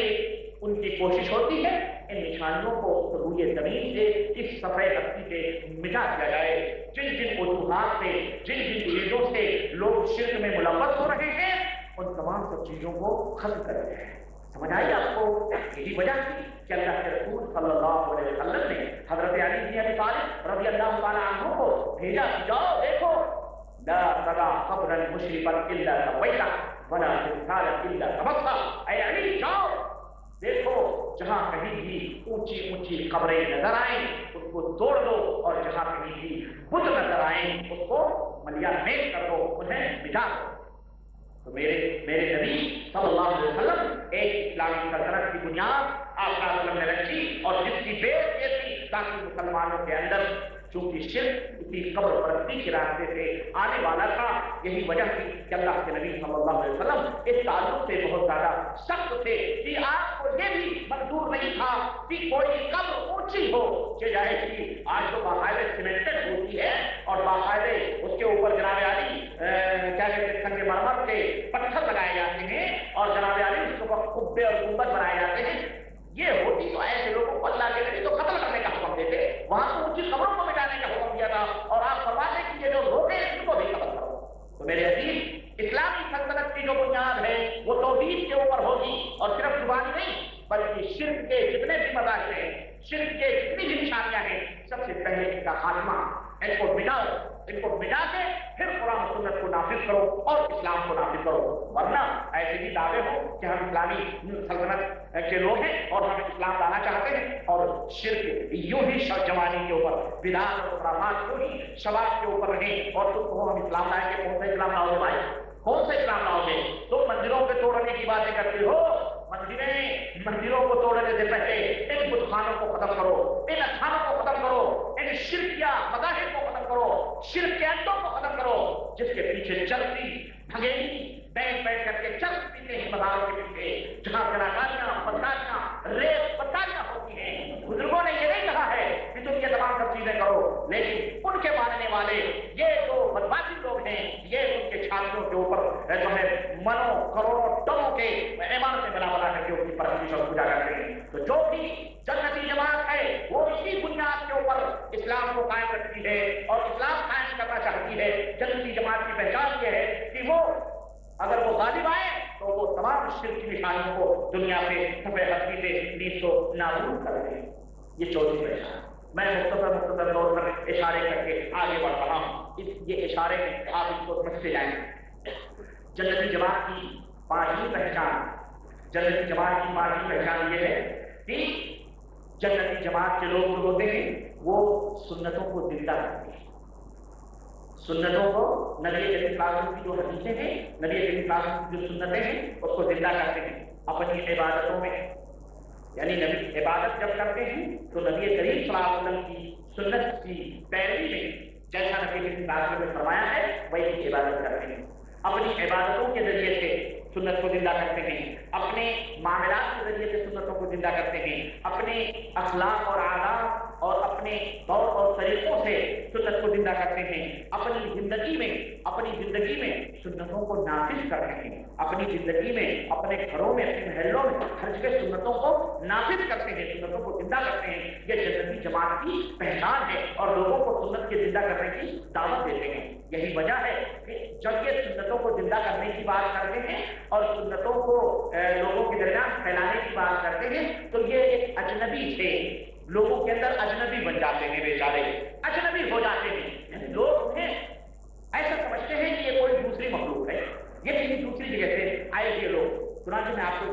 ان کی کوشش ہوتی ہے ان نشانیوں کو روئے زمین سے، اس صفحہ ہستی سے مٹا دیا جائے۔ جن وجوہات سے، جن چیزوں سے لوگ شرک میں ملوث ہو رہے ہیں ان تمام سب چیزوں کو ختم کر دیا ہے۔ سمجھ آئی آپ کو؟ یہی وجہ تھی کہ اللہ کے رسول صلی اللہ علیہ وسلم نے حضرت علی بن ابی طالب رضی اللہ تعالی عنہ کو بھیجا کہ جاؤ دیکھو لا ترى قبرا مشرفا الا سويته ولا تمثالا الا طمسته، اے علی جاؤ دیکھو جہاں کہیں بھی اونچی اونچی قبریں نظر آئیں اس کو توڑ دو، اور جہاں کہیں بھی بت نظر آئیں اس کو ملیا میٹ کر دو، انہیں مٹا دو۔ تو میرے نبی صلی اللہ علیہ وسلم ایک اسلامی سلطنت کی بنیاد آپ نے رکھی، اور جس کی بیس یہ تھی تاکہ مسلمانوں کے اندر چونکہ شرک اسی قبر پرستی کے راستے سے آنے والا تھا، یہی وجہ تھی کہ اللہ کے نبی صلی اللہ علیہ وسلم اس تعلق سے بہت زیادہ سخت تھے کہ آپ کو یہ بھی منظور نہیں تھا کہ کوئی قبر اونچی ہو کہ جائے کہ آج تو باقاعدہ سیمنٹڈ ہوتی ہے اور باقاعدہ اس کے اوپر جناب علی کیا کہتے ہیں سنگ مرمر کے پتھر لگائے جاتے ہیں اور جناب علی اس کے اوپر قبے اور گنبد بنائے جاتے ہیں۔ یہ ہوتی تو ایسے لوگوں کو اللہ کے نبی تو قتل کرنے کا حکم دیتے، وہاں تو اونچی قبروں کو مٹانے کا حکم دیا تھا، اور آپ فرماتے کہ یہ جو لوگ ہیں ان کو بھی قتل کرو۔ تو میرے عزیز، اسلامی سلطنت کی جو بنیاد ہے وہ توحید کے اوپر ہوگی، اور صرف زبانی نہیں بلکہ شرک کے جتنے بھی مظاہر ہیں، شرک کے جتنی بھی نشانیاں ہیں، سب سے پہلے ان کا خاتمہ، ان کو مٹاؤ، ان کو مٹا کے پھر قرآن و سنت کو نافذ کرو اور اسلام کو نافذ کرو، ورنہ ایسے ہی دعوے ہو کہ ہم اسلامی سلطنت کے لوگ ہیں اور ہم اسلام لانا چاہتے ہیں، اور شرک یوں ہی جوانی کے اوپر، بدعات اور خرافات یوں ہی شباب کے اوپر رہیں، اور تم کو ہم اسلام لائیں گے۔ کون سا اسلام لاؤ گے بھائی؟ کون سا اسلام لاؤ گے؟ تم مندروں پہ توڑنے کی باتیں کرتے ہو، مندروں کو توڑنے سے پہلے ان بت خانوں کو ختم کرو، ان اکھانوں کو ختم کرو، ان شرکیہ مذاہب کو ختم کرو، شرک کے اڈوں کو ختم کرو، جس کے پیچھے چلتی بھگیڑی بیٹھ کر کے چل پیتے ہیں مزاروں کے پیچھے، جہاں کلاکاریاں بدکاریاں ریت بدکاریاں ہوتی ہیں۔ بزرگوں نے یہ نہیں کہا ہے کہ تم یہ تمام سب چیزیں کرو، لیکن ان کے ماننے والے یہ جو بدماشی لوگ ہیں، یہ ان کے چھاتیوں کے اوپر جو ہے منوں کروڑوں ٹنوں کے عمارتیں بنا کر کے ان کی پرستش اور پوجا کرتے ہیں۔ تو جو بھی جنتی جماعت ہے وہ اسی بنیاد کے اوپر اسلام کو قائم رکھتی ہے اور اسلام قائم کرنا چاہتی ہے۔ جنتی جماعت کی پہچان یہ ہے کہ وہ اگر وہ غالب آئے تو وہ تمام شرک کی نشانیوں کو دنیا سے صفحہ ہستی سے نیز و نابود کر دیں۔ یہ چوتھی پہچان میں مختصر طور پر اشارے کر کے آگے بڑھ رہا ہوں، یہ اشارے میں آپ اس کو سمجھتے جائیں۔ جنتی جماعت کی پانچویں پہچان، جنتی جماعت کی پانچویں پہچان یہ ہے کہ جنتی جماعت کے لوگ جو ہوتے ہیں وہ سنتوں کو زندہ کرتے ہیں، سنتوں کو، نبی کریم صلی اللہ علیہ وسلم کی جو حدیثیں ہیں، نبی کریم صلی اللہ علیہ وسلم کی جو سنتیں ہیں اس کو زندہ کرتے ہیں اپنی عبادتوں میں۔ یعنی نبی عبادت جب کرتے ہیں تو نبی کریم صلی اللہ علیہ وسلم کی سنت کی پیروی میں جیسا نبی کریم صلی اللہ علیہ وسلم نے فرمایا ہے وہی عبادت کرتے ہیں، اپنی عبادتوں کے ذریعے سے سنت کو زندہ کرتے ہیں، اپنے معاملات کے ذریعے سے سنتوں کو زندہ کرتے ہیں، اپنے اخلاق اور عادات اور اپنے طور اور طریقوں سے سنت کو زندہ کرتے ہیں، اپنی زندگی میں سنتوں کو نافذ کرتے ہیں، اپنی زندگی میں اپنے گھروں میں اپنے محلوں میں ہر جگہ سنتوں کو نافذ کرتے ہیں، سنتوں کو زندہ کرتے ہیں۔ یہ جنتی جماعت کی پہچان ہے اور لوگوں کو سنت کے زندہ کرنے کی دعوت دیتے ہیں۔ یہی وجہ ہے کہ جب یہ سنتوں کو زندہ کرنے کی بات کرتے ہیں اور سنتوں کو لوگوں کے درمیان پھیلانے کی بات کرتے ہیں تو یہ ایک اجنبی سے لوگوں کے اندر اجنبی بن جاتے ہیں، بیچارے اجنبی ہو جاتے ہیں، یعنی لوگ انہیں ایسا سمجھتے ہیں کہ یہ کوئی دوسری مخلوق ہے، یہ کسی دوسری جگہ سے آئے ہوئے لوگ۔ چنانچہ میں آپ کو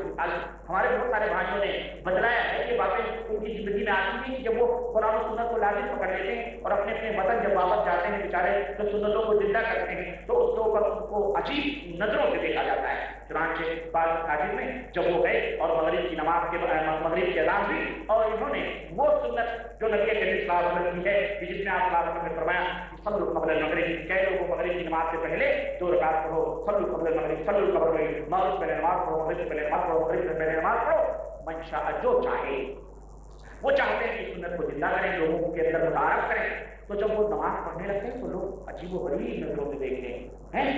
ہمارے بہت سارے بھائیوں نے بتلایا ہے کہ باتیں ان کی زندگی میں آتی ہیں کہ جب وہ قرآن و سنت کو لازم پکڑ لیتے ہیں اور اپنے وطن جب واپس جاتے ہیں بیچارے تو سنتوں کو زندہ کرتے ہیں تو اس کے اوپر ان کو عجیب نظروں سے دیکھا جاتا ہے۔ چنانچہ بعض مساجد میں جب وہ گئے اور مغرب کی نماز کے مغرب کی اذان ہوئی اور انہوں نے وہ سنت جو نبی کریم صلی اللہ علیہ وسلم کی ہے کہ جس میں آپ صلی اللہ علیہ وسلم نے فرمایا کہ صلوا قبل المغرب، کہہ لوگوں کو مغرب کی نماز سے پہلے 2 رکعت پڑھو، صلوا قبل المغرب، صلوا قبل المغرب، مغرب سے پہلے نماز پڑھو، مغرب سے پہلے نماز پڑھو، مغرب سے پہلے نماز پڑھو، من شاء جو چاہے۔ وہ چاہتے ہیں کہ سنت کو زندہ کریں، لوگوں کے اندر متعارف کریں۔ تو جب وہ نماز پڑھنے لگتے ہیں تو لوگ عجیب و غریب نظروں سے دیکھتے ہیں،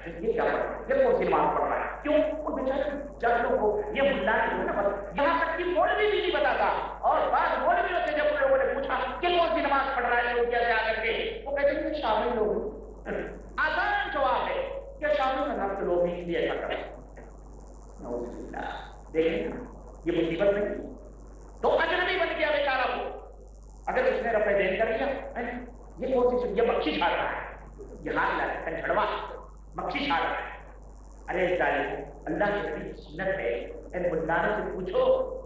یہ کیا پڑھ رہا ہے، یہ کون سی نماز پڑھ رہا ہے؟ کیوں؟ وہ بیچارے جاہلوں کو یہ ملا نہیں نا بس، یہاں تک کہ مولوی بھی نہیں بتاتا، اور بعض مولویوں سے جب لوگوں نے پوچھا کہ کون سی نماز پڑھ رہا ہے لوگ کیسے آ کر کے، وہ کہتے ہیں کہ شامل لوگ۔ آسان جواب ہے کہ شامل مذہب کے لوگ ہی ایسا کریں۔ دیکھیں یہ مصیبت نہیں تو اجنبی بن گیا بیچارہ وہ، اگر اس نے رفع دین کر لیا یہ کون سی، یہ مکھی چھاڑ رہا ہے، یہ ہاتھ لا کنجھڑوا مکھی چھاڑ رہا ہے۔ ارے ظالم، اللہ کی بڑی سنت ہے، ان ملانوں سے پوچھو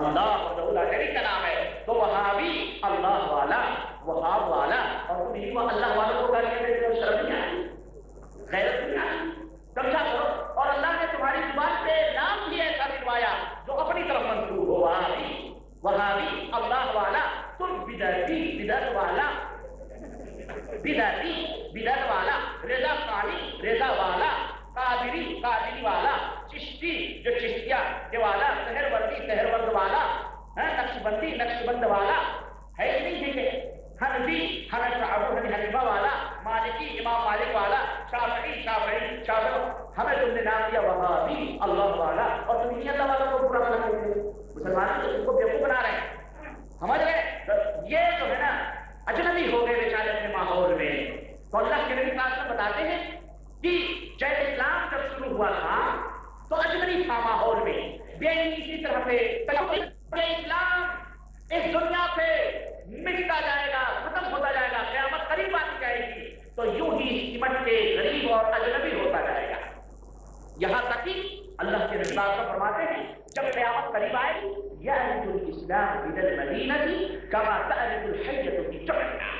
اللہ وحدہ لا شریک کا نام ہے. تو وہابی اللہ والا، وہاب والا، اور تم وہ اللہ والوں کو گالیاں دیتے ہو، شرم نہیں آتی، غیرت نہیں آتی؟ سمجھا کرو. اور اللہ نے تمہاری زبان پہ نام بھی ایسا دلوایا جو اپنی طرف منسوب ہو. وہابی، وہابی اللہ والا. تم بدعتی، بدعت والا، بدعتی بدعت والا. رضا قاری، رضا والا. قادری، قادری والا. چشتی، جو چشتیہ کے والا. سحر وردی، سحر ورد والا. نقش بندی، نقش بند والا. ہے کہ نہیں؟ ٹھیک ہے. حنفی، ابو حنیفہ والا. مالکی، امام مالک والا. شافعی، شافعی، شافعی. ہمیں تم نے نام دیا وہابی اللہ والا، اور تم اللہ والا کو برا بنا رہے ہیں. مسلمان تو اس کو بیوقوف بنا رہے ہیں. سمجھ رہے؟ یہ جو ہے نا اجنبی ہو گئے بیچارے اپنے ماحول میں. تو اللہ کے نبی صلی اللہ علیہ وسلم بتاتے ہیں کہ جب اسلام جب شروع ہوا تھا تو اجنبی تھا ماحول میں. بے اسی طرح سے اسلام اس دنیا سے مٹتا جائے گا، ختم ہوتا جائے گا، قیامت قریب آتی جائے گی تو یوں ہی سمٹ کے غریب اور اجنبی ہوتا جائے گا. یہاں تک کہ اللہ کے رسول اللہ فرماتے ہیں جب قیامت قریب آئے گی یعرض الاسلام من المدینہ کما تعرض الحیۃ فی جحرها.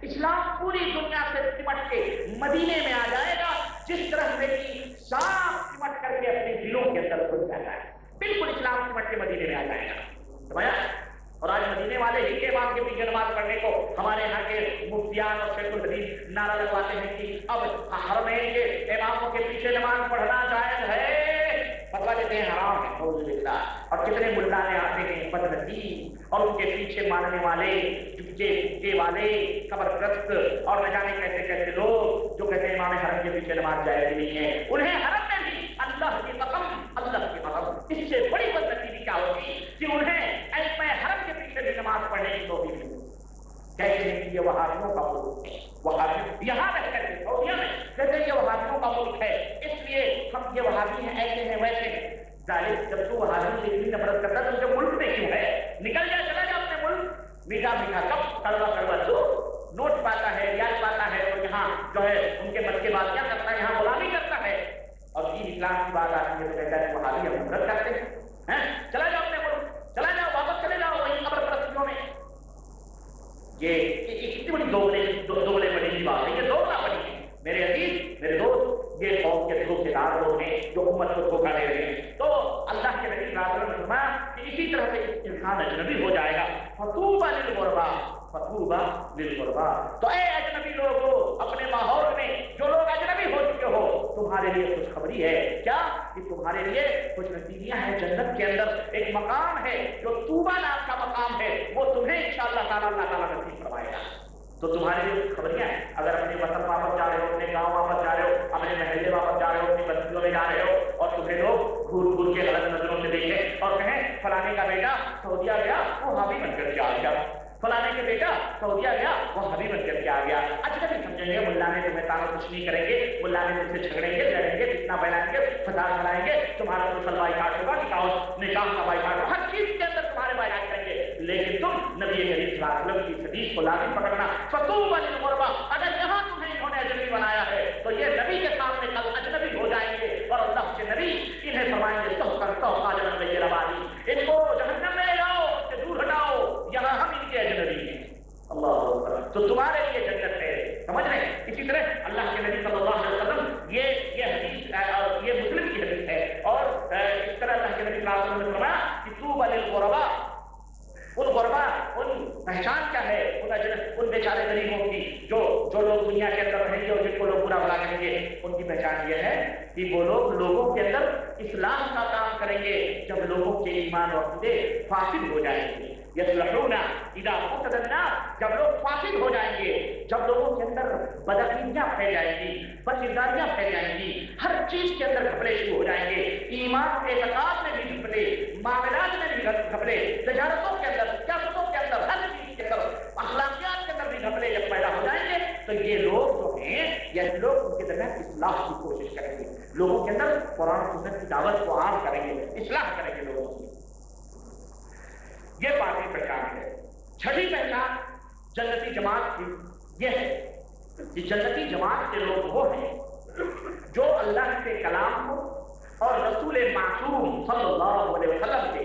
اسلام پوری دنیا سے سمٹ کے مدینے میں آ جائے گا جس طرح سے کہ سانپ سمٹ کر کے اپنے دلوں کے اندر گھس جاتا ہے. بالکل اسلام سمٹ کے مدینے میں آ جائے گا. سمجھا؟ اور آج مدینے والے ہی کے امام کے پیچھے نماز پڑھنے کو ہمارے یہاں کے مفتیان اور شیخ الحدیث نعرہ لگواتے ہیں کہ اب حرمین کے اماموں کے پیچھے نماز پڑھنا جائز ہے. فتویٰ دیتے ہیں حرام ہے. نعوذ باللہ. اور کتنے ملانے آتے ہیں بدنصیب اور ان کے پیچھے ماننے والے، جھکے والے، قبر پرست اور نہ جانے کیسے کیسے لوگ جو کہتے ہیں امام حرم کے پیچھے نماز جائز نہیں ہے. انہیں حرم میں بھی اللہ کی قسم، اللہ کی قسم اس سے بڑی بدنصیبی کیا ہوگی کہ انہیں ایسے حرم کے پیچھے بھی نماز پڑھنے کی توفیق ملی. کہتے ہیں کہ یہ وہابیوں کا ملک ہے. وہابی یہاں رہ کر کے سعودیہ میں کہتے ہیں یہ وہابیوں کا ملک ہے، اس لیے ہم یہ وہابی ہیں، ایسے ہیں، ویسے ہیں. ظاہر جب تو وہابی سے اتنی نفرت کرتا تو مجھے ملک میں کیوں ہے؟ نکل جا، چلا جا اپنے ملک. میٹھا میٹھا کب، کڑوا کڑوا تو نوٹ پاتا ہے، ریاض پاتا ہے، اور یہاں جو ہے ان کے من کے بات کیا کرتا ہے، یہاں غلامی کرتا ہے. اور دین اسلام کی بات آتی ہے تو کہتا ہے وہابی ہم نفرت کرتے ہیں. چلا جاؤ اپنے ملک، چلا جاؤ، واپس چلے جاؤ وہی قبر پرستیوں میں. یہ کتنی بڑی دوگلے بڑی کی بات ہے، یہ دوگلا بڑی ہے. میرے عزیز، میرے دوست، یہ قوم کے دھوکے دار لوگ ہیں جو امت کو دھوکہ دے رہے ہیں. تو اللہ کے نبی صلی اللہ علیہ وسلم نے فرمایا کہ اسی طرح سے انسان اجنبی ہو جائے گا. فطوبى للغرباء، فطوبى للغرباء. تو اے اجنبی لوگوں، اپنے ماحول میں جو لوگ اجنبی ہو چکے ہو تمہارے لیے خوشخبری ہے. کیا؟ کہ تمہارے لیے کچھ نصیبیاں ہیں جنت کے اندر. ایک مقام ہے جو طوبیٰ نام کا مقام ہے، وہ تمہیں انشاءاللہ تعالیٰ اللہ تعالیٰ نصیب فرمائے گا. تو تمہارے لیے خبریاں ہیں. اگر اپنے وطن واپس جا رہے ہو، اپنے گاؤں واپس جا رہے ہو، اپنے محلے واپس جا رہے ہو، اپنی بستیوں میں جا رہے ہو اور تمہیں لوگ گھور گھور کے غلط نظروں سے دیکھیں اور کہیں فلانے کا بیٹا سعودیہ گیا وہ حاوی بن کر کے آ گیا، فلانے کے بیٹا سعودیہ گیا وہ حاوی بن کر کے آ گیا. اجنبی سمجھیں گے، ملا نے تمہیں تانا کچھ نہیں کریں گے، ملا نے تم سے جھگڑیں گے، لڑیں گے، فتنہ پھیلائیں گے، فساد پھیلائیں گے، تمہارا مسلمان بائیکاٹ ہوگا، نکاح کا بائیکاٹ ہوگا، ہر چیز کے اندر تمہارے بائیکاٹ کریں گے. لیکن تم نبی کریم صلی اللہ علیہ وسلم کی حدیث کو لازم پکڑنا. فطوبى للغرباء. اگر یہاں تمہیں انہوں نے اجنبی بنایا ہے تو یہ نبی کے سامنے کل اجنبی ہو جائیں گے اور اللہ کے نبی انہیں فرمائیں گے ان کو جہنم میں لے جاؤ، اس سے دور ہٹاؤ، یہاں ہم ان کے اجنبی ہیں. اللہ اکبر. تو تمہارے لیے جنت ہے. سمجھ رہے ہیں؟ اسی طرح اللہ کے نبی صلی اللہ علیہ وسلم یہ حدیث اور یہ مسلم کی حدیث ہے. اور اس طرح اللہ کے نبی صلی اللہ علیہ وسلم نے فرمایا کہ طوبى للغرباء. ان غربا، ان پہچان کیا ہے ان بیچارے غریبوں کی جو لوگ دنیا کے اندر رہیں گے اور جن کو لوگ برا بھلا کہیں گے، ان کی پہچان یہ ہے کہ وہ لوگ لوگوں کے اندر اصلاح کا کام کریں گے جب لوگوں کے ایمان اور عقیدے فاسد ہو جائیں گے. یصلحون اذا فسد الناس. جب لوگ فاسد ہو جائیں گے، جب لوگوں کے اندر بدعقیدیاں پھیل جائیں گی، بدکرداریاں پھیل جائیں گی، ہر چیز کے اندر گھپلے شروع ہو جائیں گے، ایمان کے اعتقاد میں بھی گھپلے، معاملات میں بھی گھپلے، تجارتوں کے اندر، سیاستوں کے اندر، ہر چیز کے اندر، اخلاقیات کے اندر بھی گھپلے جب پیدا ہو جائیں گے تو یہ لوگ جو ہیں یہ لوگ ان کے درمیان اصلاح کی کوشش کریں گے، لوگوں کے اندر قرآن و سنت کی دعوت کو عام کریں گے، اصلاح کریں گے لوگوں کی. یہ پانچویں پہچان ہے. چھٹی پہچان جنتی جماعت کی یہ ہے کہ جنتی جماعت کے لوگ وہ ہیں جو اللہ کے کلام کو اور رسول معصوم صلی اللہ علیہ وسلم کے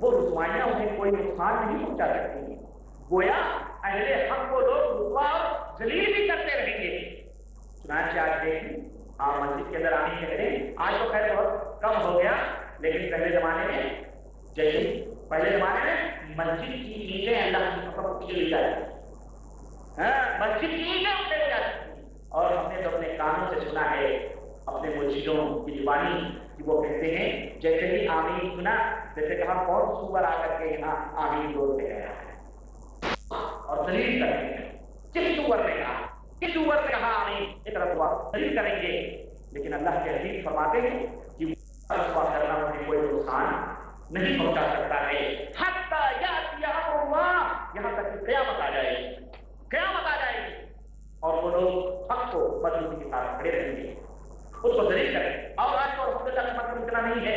وہ رسوائیاں انہیں کوئی نقصان نہیں پہنچا سکتی. گویا اہل حق کو لوگ رسوا اور ذلیل بھی کرتے رہیں گے. چنانچہ آج دیکھیں آپ مسجد کے اندر آنے کے لیے آج تو خیر بہت کم ہو گیا، لیکن پہلے زمانے میں پہلے زمانے میں مسجد کی اینٹیں اللہ کی قسم اچھلی جاتی، مسجد کی اینٹیں اچھلی جاتی. اور ہم نے تو اپنے کانوں سے سنا ہے اپنے مرشدوں کی زبانی کہ وہ کہتے ہیں جیسے ہی آمین سنا جیسے کہ ہم کون سور آ کر کے یہاں آمین بولتے گیا اور دلیل کریں گے. کس سور نے کہا، کس سور نے کہا آمین اس طرح ہوا دلیل کریں گے. لیکن اللہ کے حبیب فرماتے ہیں کہ رسوا کرنا انہیں کوئی نقصان نہیں پہنچا سکتا ہے حتی یاتی امر اللہ، یہاں تک کہ قیامت آ جائے گی، قیامت آ جائے گی اور وہ لوگ حق کو مضبوطی کے ساتھ کھڑے رہیں گے، اس کو ذلیل کریں. اور آج تو الحمدللہ مطلب اتنا نہیں ہے،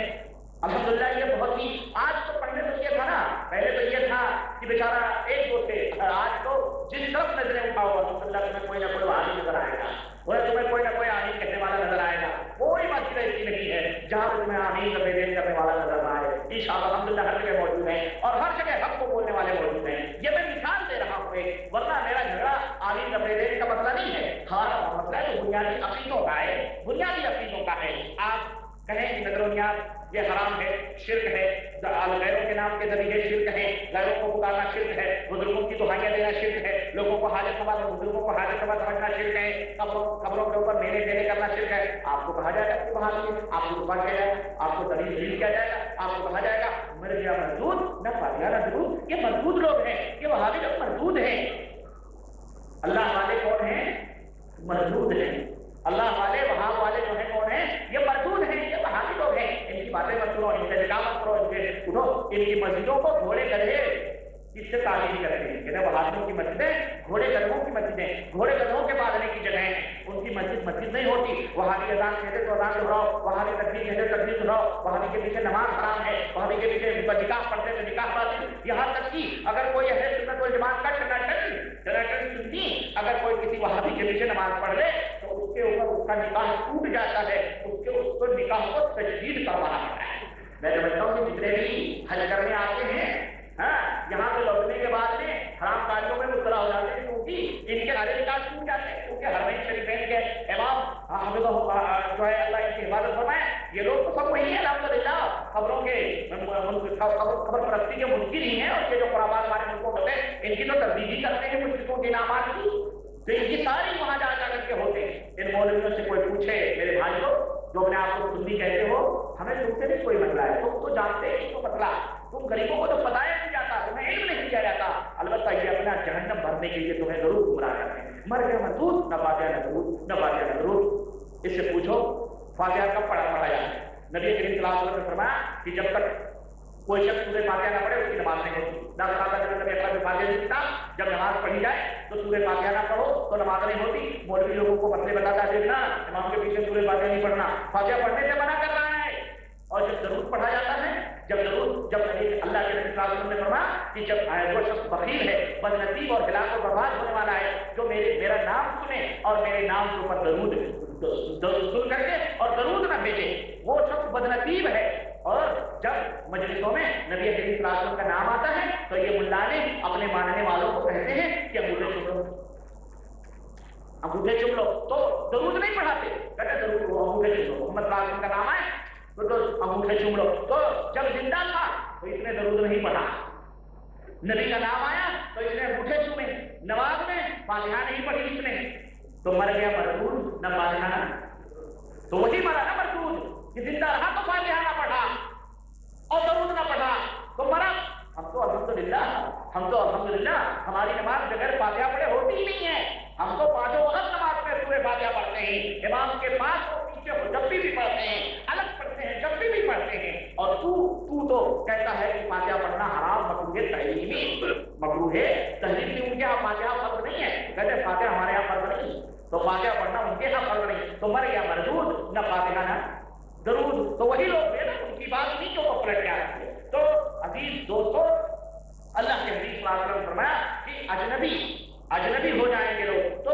الحمدللہ یہ بہت ہی آج تو پہلے تو یہ تھا نا، پہلے تو یہ تھا کہ بیچارہ ایک دو تھے، آج تو جس طرف نظریں اٹھاؤ الحمدللہ تمہیں کوئی نہ کوئی آدمی نظر آئے گا، تمہیں کوئی نہ کوئی آمین کہنے والا نظر آئے گا. کوئی مسجد ایسی نہیں ہے جہاں پر تمہیں آمین کا پیغام کرنے والا نظر نہ آئے. انشاءاللہ الحمدللہ ہر جگہ موجود ہیں اور ہر جگہ حق کو بولنے والے موجود ہیں. یہ میں مثال دے رہا ہوں، ورنہ میرا جھگڑا آمین کا پیغام کا مسئلہ نہیں ہے. ہمارا مسئلہ ہے جو بنیادی عقیدوں کا ہے، بنیادی عقیدوں کا ہے. آپ کہیں کہ نظر و نیاز یہ حرام ہے، شرک ہے، غیروں کے نام کے ذریعے شرک ہے، غیروں کو پکارنا شرک ہے، بزرگوں کی دعائیاں دینا شرک ہے، لوگوں کو حاجت روا اور بزرگوں کو حاجت روا سمجھنا شرک ہے، قبروں کے اوپر میلے ٹیلے کرنا شرک ہے. آپ کو کہا جائے گا کہ وہاں آپ کو رکھا کیا جائے گا، آپ کو دلیل کیا جائے گا، آپ کو کہا جائے گا مر گیا مردود نہ فاتحہ نہ درود. یہ مردود لوگ ہیں، یہ وہابی لوگ مردود ہیں. اللہ والے کون ہیں؟ مردود ہیں. اللہ والے وہاب والے جو ہیں کون ہیں؟ یہ مردود ہیں، یہ وہابی لوگ ہیں. ان کی باتیں مت سنو، ان سے نکاح مت کرو، ان سے اٹھو. ان کی مسجدوں کو گھوڑے گدھے اس سے تعلیم کرتے ہیں. کہتے ہیں وہابیوں کی مسجدیں گھوڑے گدھوں کی مسجدیں، گھوڑے گدھوں کے باندھنے کی جگہ ہیں. ان کی مسجد نہیں ہوتی. وہابی اذان کہتے تو اذان دہراؤ، وہابی تکبیر کہتے تکبیر دہراؤ، وہابی کے پیچھے نماز حرام ہے، وہابی کے پیچھے نکاح پڑھتے تو نکاح باطل. یہاں تک کہ اگر کوئی اہل سنت والجماعت کا ٹناٹن سنتی اگر کوئی کسی وہابی کے پیچھے نماز پڑھ لے تو اس کے اوپر اس کا نکاح ٹوٹ جاتا ہے، اس کو نکاح کو تجدید کروانا پڑتا ہے. میں سمجھتا ہوں کہ جتنے بھی حج کرنے آتے ہیں یہاں سے لوٹنے کے بعد میں حرام کاریوں میں مبتلا ہو جاتے ہیں کیونکہ ان کے سارے نکاح ٹوٹ جاتے ہیں. کیونکہ حرمین شریفین کے امام جو ہے اللہ ان کی حفاظت فرمائے، یہ لوگ تو سب وہی ہیں الحمدللہ، خبروں کے خبر پرستی کے منکر ہی ہیں. اور یہ جو خرافات ہمارے ملکوں ہوتے ہیں ان کی تو تردید ہی کرتے ہیں مشرکوں کے انعامات کی. تو ان کی ساری وہاں جا کر کے ہوتے ہیں. ان مولویوں سے کوئی پوچھے میرے بھائیوں جو اپنے آپ کو سنی کہتے ہو، ہمیں تم سے بھی کوئی مسئلہ ہے، تم تو جانتے ہیں اس کو مسئلہ، تم غریبوں کو تو بتایا نہیں جاتا، تمہیں علم نہیں دیا جاتا. البتہ یہ اپنا جہنم بھرنے کے لیے تمہیں ضرور گمراہ کرتے ہیں. مر گیا مردود نہ فاتحہ نہ درود، نہ فاتحہ نہ درود. اس سے پوچھو فاتحہ کب پڑھا جائے؟ نبی کریم صلی اللہ علیہ وسلم نے فرمایا کہ جب تک کوئی شخص سورہ فاتحہ نہ پڑھے اس کی نماز نہیں ہوتی. جب نماز پڑھی جائے تو سورہ فاتحہ نہ پڑھو تو نماز نہیں ہوتی. مولوی لوگوں کو مسئلے بتاتا ہے دیکھنا امام کے پیچھے سورہ فاتحہ نہیں پڑھنا، فاتحہ پڑھنے سے منع کر رہا ہے. اور جب ضرور پڑھا جاتا ہے، جب اللہ کے نبی صلی اللہ علیہ وسلم نے فرمایا کہ جب جو شخص بخیل ہے، بدنصیب اور ہلاک و برباد ہونے والا ہے، جو میرا نام سنے اور میرے نام کے اوپر درود سن کر کے اور درود نہ بھیجے، وہ شخص بدنصیب ہے. اور جب مجلسوں میں نبی کریم صلی اللہ علیہ وسلم کا نام آتا ہے تو یہ ملانے اپنے ماننے والوں کو کہتے ہیں کہ انگوٹھے چوم لو، انگوٹھے چوم لو. تو درود نہیں پڑھاتے، کہتے درود انگوٹھے چوم لو. محمد صلی اللہ علیہ وسلم کا نام آئے تو انگوٹھے چوم لو. تو جب زندہ تھا تو اس نے درود نہیں پڑھا، نبی کا نام آیا تو اس نے انگوٹھے چومے. نماز میں فاتحہ نہیں پڑھی اس نے تو مر گیا مردود نہ فاتحہ نہ. تو وہی مرا نا مردود کہ زندہ رہا تو فاتحہ نہ پڑھا اور درود نہ پڑھا تو مرا. ہم تو الحمدللہ ہماری نماز بغیر فاتحہ پڑھے ہوتی ہی نہیں ہے. ہم تو پانچوں وقت نماز میں سورہ فاتحہ پڑھتے ہیں، امام کے پاس اور پیچھے جب بھی پڑھتے ہیں، الگ پڑھتے ہیں جب بھی پڑھتے ہیں. اور تو کہتا ہے کہ فاتحہ پڑھنا حرام، مکروہ تحریمی، مکروہ تحریمی. ان کے یہاں فاتحہ فرض نہیں ہے، کہتے ہیں فاتحہ ہمارے یہاں فرض نہیں، تو فاتحہ پڑھنا ان کے یہاں فرض نہیں. تو مر گیا مردود نہ فاتحہ نہ درود. تو وہی لوگ ہیں نا، ان کی بات نہیں جو وہ پلٹ کے آتے ہیں. تو عزیز دوستو، اللہ کے حدیث صلی اللہ علیہ وسلم نے فرمایا کہ اجنبی ہو جائیں گے لوگ. تو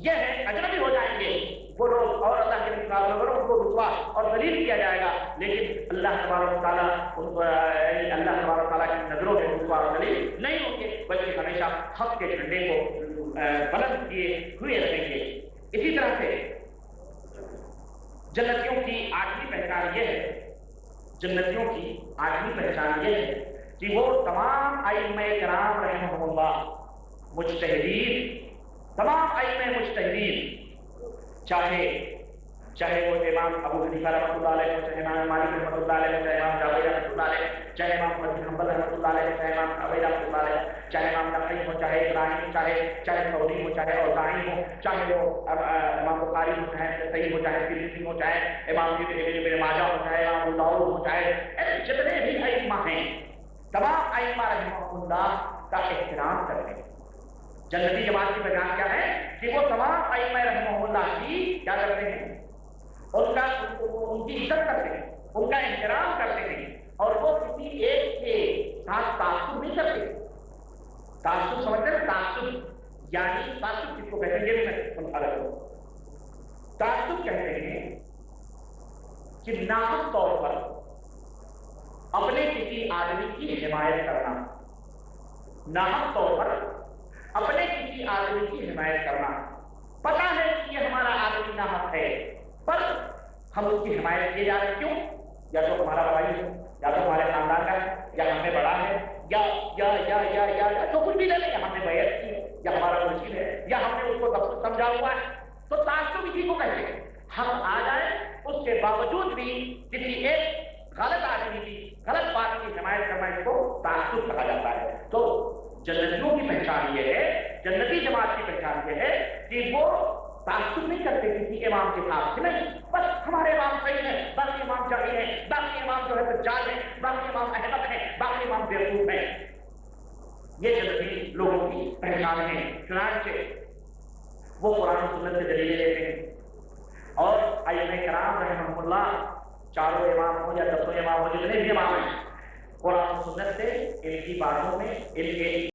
یہ ہے اجنبی ہو جائیں گے وہ لوگ، اور اللہ کے نبی صلی اللہ علیہ وسلم ان کو رسوا اور ذلیل کیا جائے گا، لیکن اللہ تبارک و تعالیٰ اللہ تبارک و تعالیٰ کی نظروں میں رسوا اور ذلیل نہیں ہوں گے، بلکہ ہمیشہ حق کے جھنڈے کو بلند کیے ہوئے رہیں گے۔ اسی طرح سے جنتیوں کی آٹھویں پہچان یہ ہے، جنتیوں کی آٹھویں پہچان یہ ہے کہ وہ تمام ائمہ کرام رحمہم اللہ مجتہدین، تمام ائمہ مجتہدین، چاہے وہ امام ابو حنیفہ رحمۃ اللہ علیہ ہو، چاہے امام مالک رحمۃ اللہ علیہ، چاہے امام جعفر رحمۃ اللہ علیہ، چاہے امام احمد بن حنبل رحمۃ اللہ علیہ، چاہے امام ابی رحمۃ اللہ علیہ، چاہے امام نخعی ہو، چاہے ابراہیم، چاہے ثوری ہو، چاہے اوزاعی ہو، چاہے وہ امام بخاری ہو، چاہے صحیح ہو، چاہے ترمذی ہو، چاہے امام ابن ماجہ ہو، چاہے امام ابو داؤد ہو، چاہے جتنے بھی ائمہ ہیں، تمام ائمہ رحمہم اللہ کا احترام کرتے ہیں۔ جنتی جماعت کی پہچان کیا ہے کہ وہ تمام ائمہ رحمہم اللہ کی کیا کرتے ہیں، ان کی عزت کرتے ہیں، ان کا احترام کرتے ہیں، اور وہ کسی ایک کے ساتھ تعصب نہیں کرتے۔ تعصب سمجھتے ہیں؟ تعصب یعنی تعصب کس کو کہتے ہیں، یہ بھی میں الگ ہوں۔ تعصب کہتے ہیں کہ ناحق طور پر اپنے کسی آدمی کی حمایت کرنا، ناحق طور پر اپنے کسی آدمی کی حمایت کرنا، پتا ہے کہ یہ ہمارا آدمی ناحق ہے پر ہم اس کی حمایت کیے جا رہے ہیں، کیوں؟ یا تو ہمارا بھائی ہے، یا تو ہمارے خاندان کا ہے، یا ہم سے بڑا ہے، یا جو کچھ بھی لے لیں، یا ہم نے بیعت کی ہے، یا ہمارا مرشد ہے، یا ہم نے اس کو سمجھا ہوا ہے، تو تعصب اسی کو کہتے ہیں۔ ہم آ جائیں اس کے باوجود بھی کسی ایک غلط آدمی کی غلط بات کی حمایت کرنا، اس کو تعصب کہا جاتا ہے۔ تو جنتیوں کی پہچان یہ ہے، جنتی جماعت کی پہچان یہ ہے کہ وہ تعصب نہیں کرتے کسی امام کے ساتھ، نہیں بس ہمارے امام صحیح ہیں، باقی امام جاہل ہیں، باقی امام جو ہے دجال ہیں، باقی امام احمق ہیں، باقی امام بیوقوف ہیں۔ یہ جنتی لوگوں کی پہچان ہے۔ چنانچہ وہ قرآن و سنت سے دلیلیں لیتے ہیں، اور ائمہ کرام رحمہم اللہ، چاروں امام ہو یا 10 امام ہو، جتنے بھی امام ہیں، قرآن و سنت سے ان کی باتوں میں، ان کے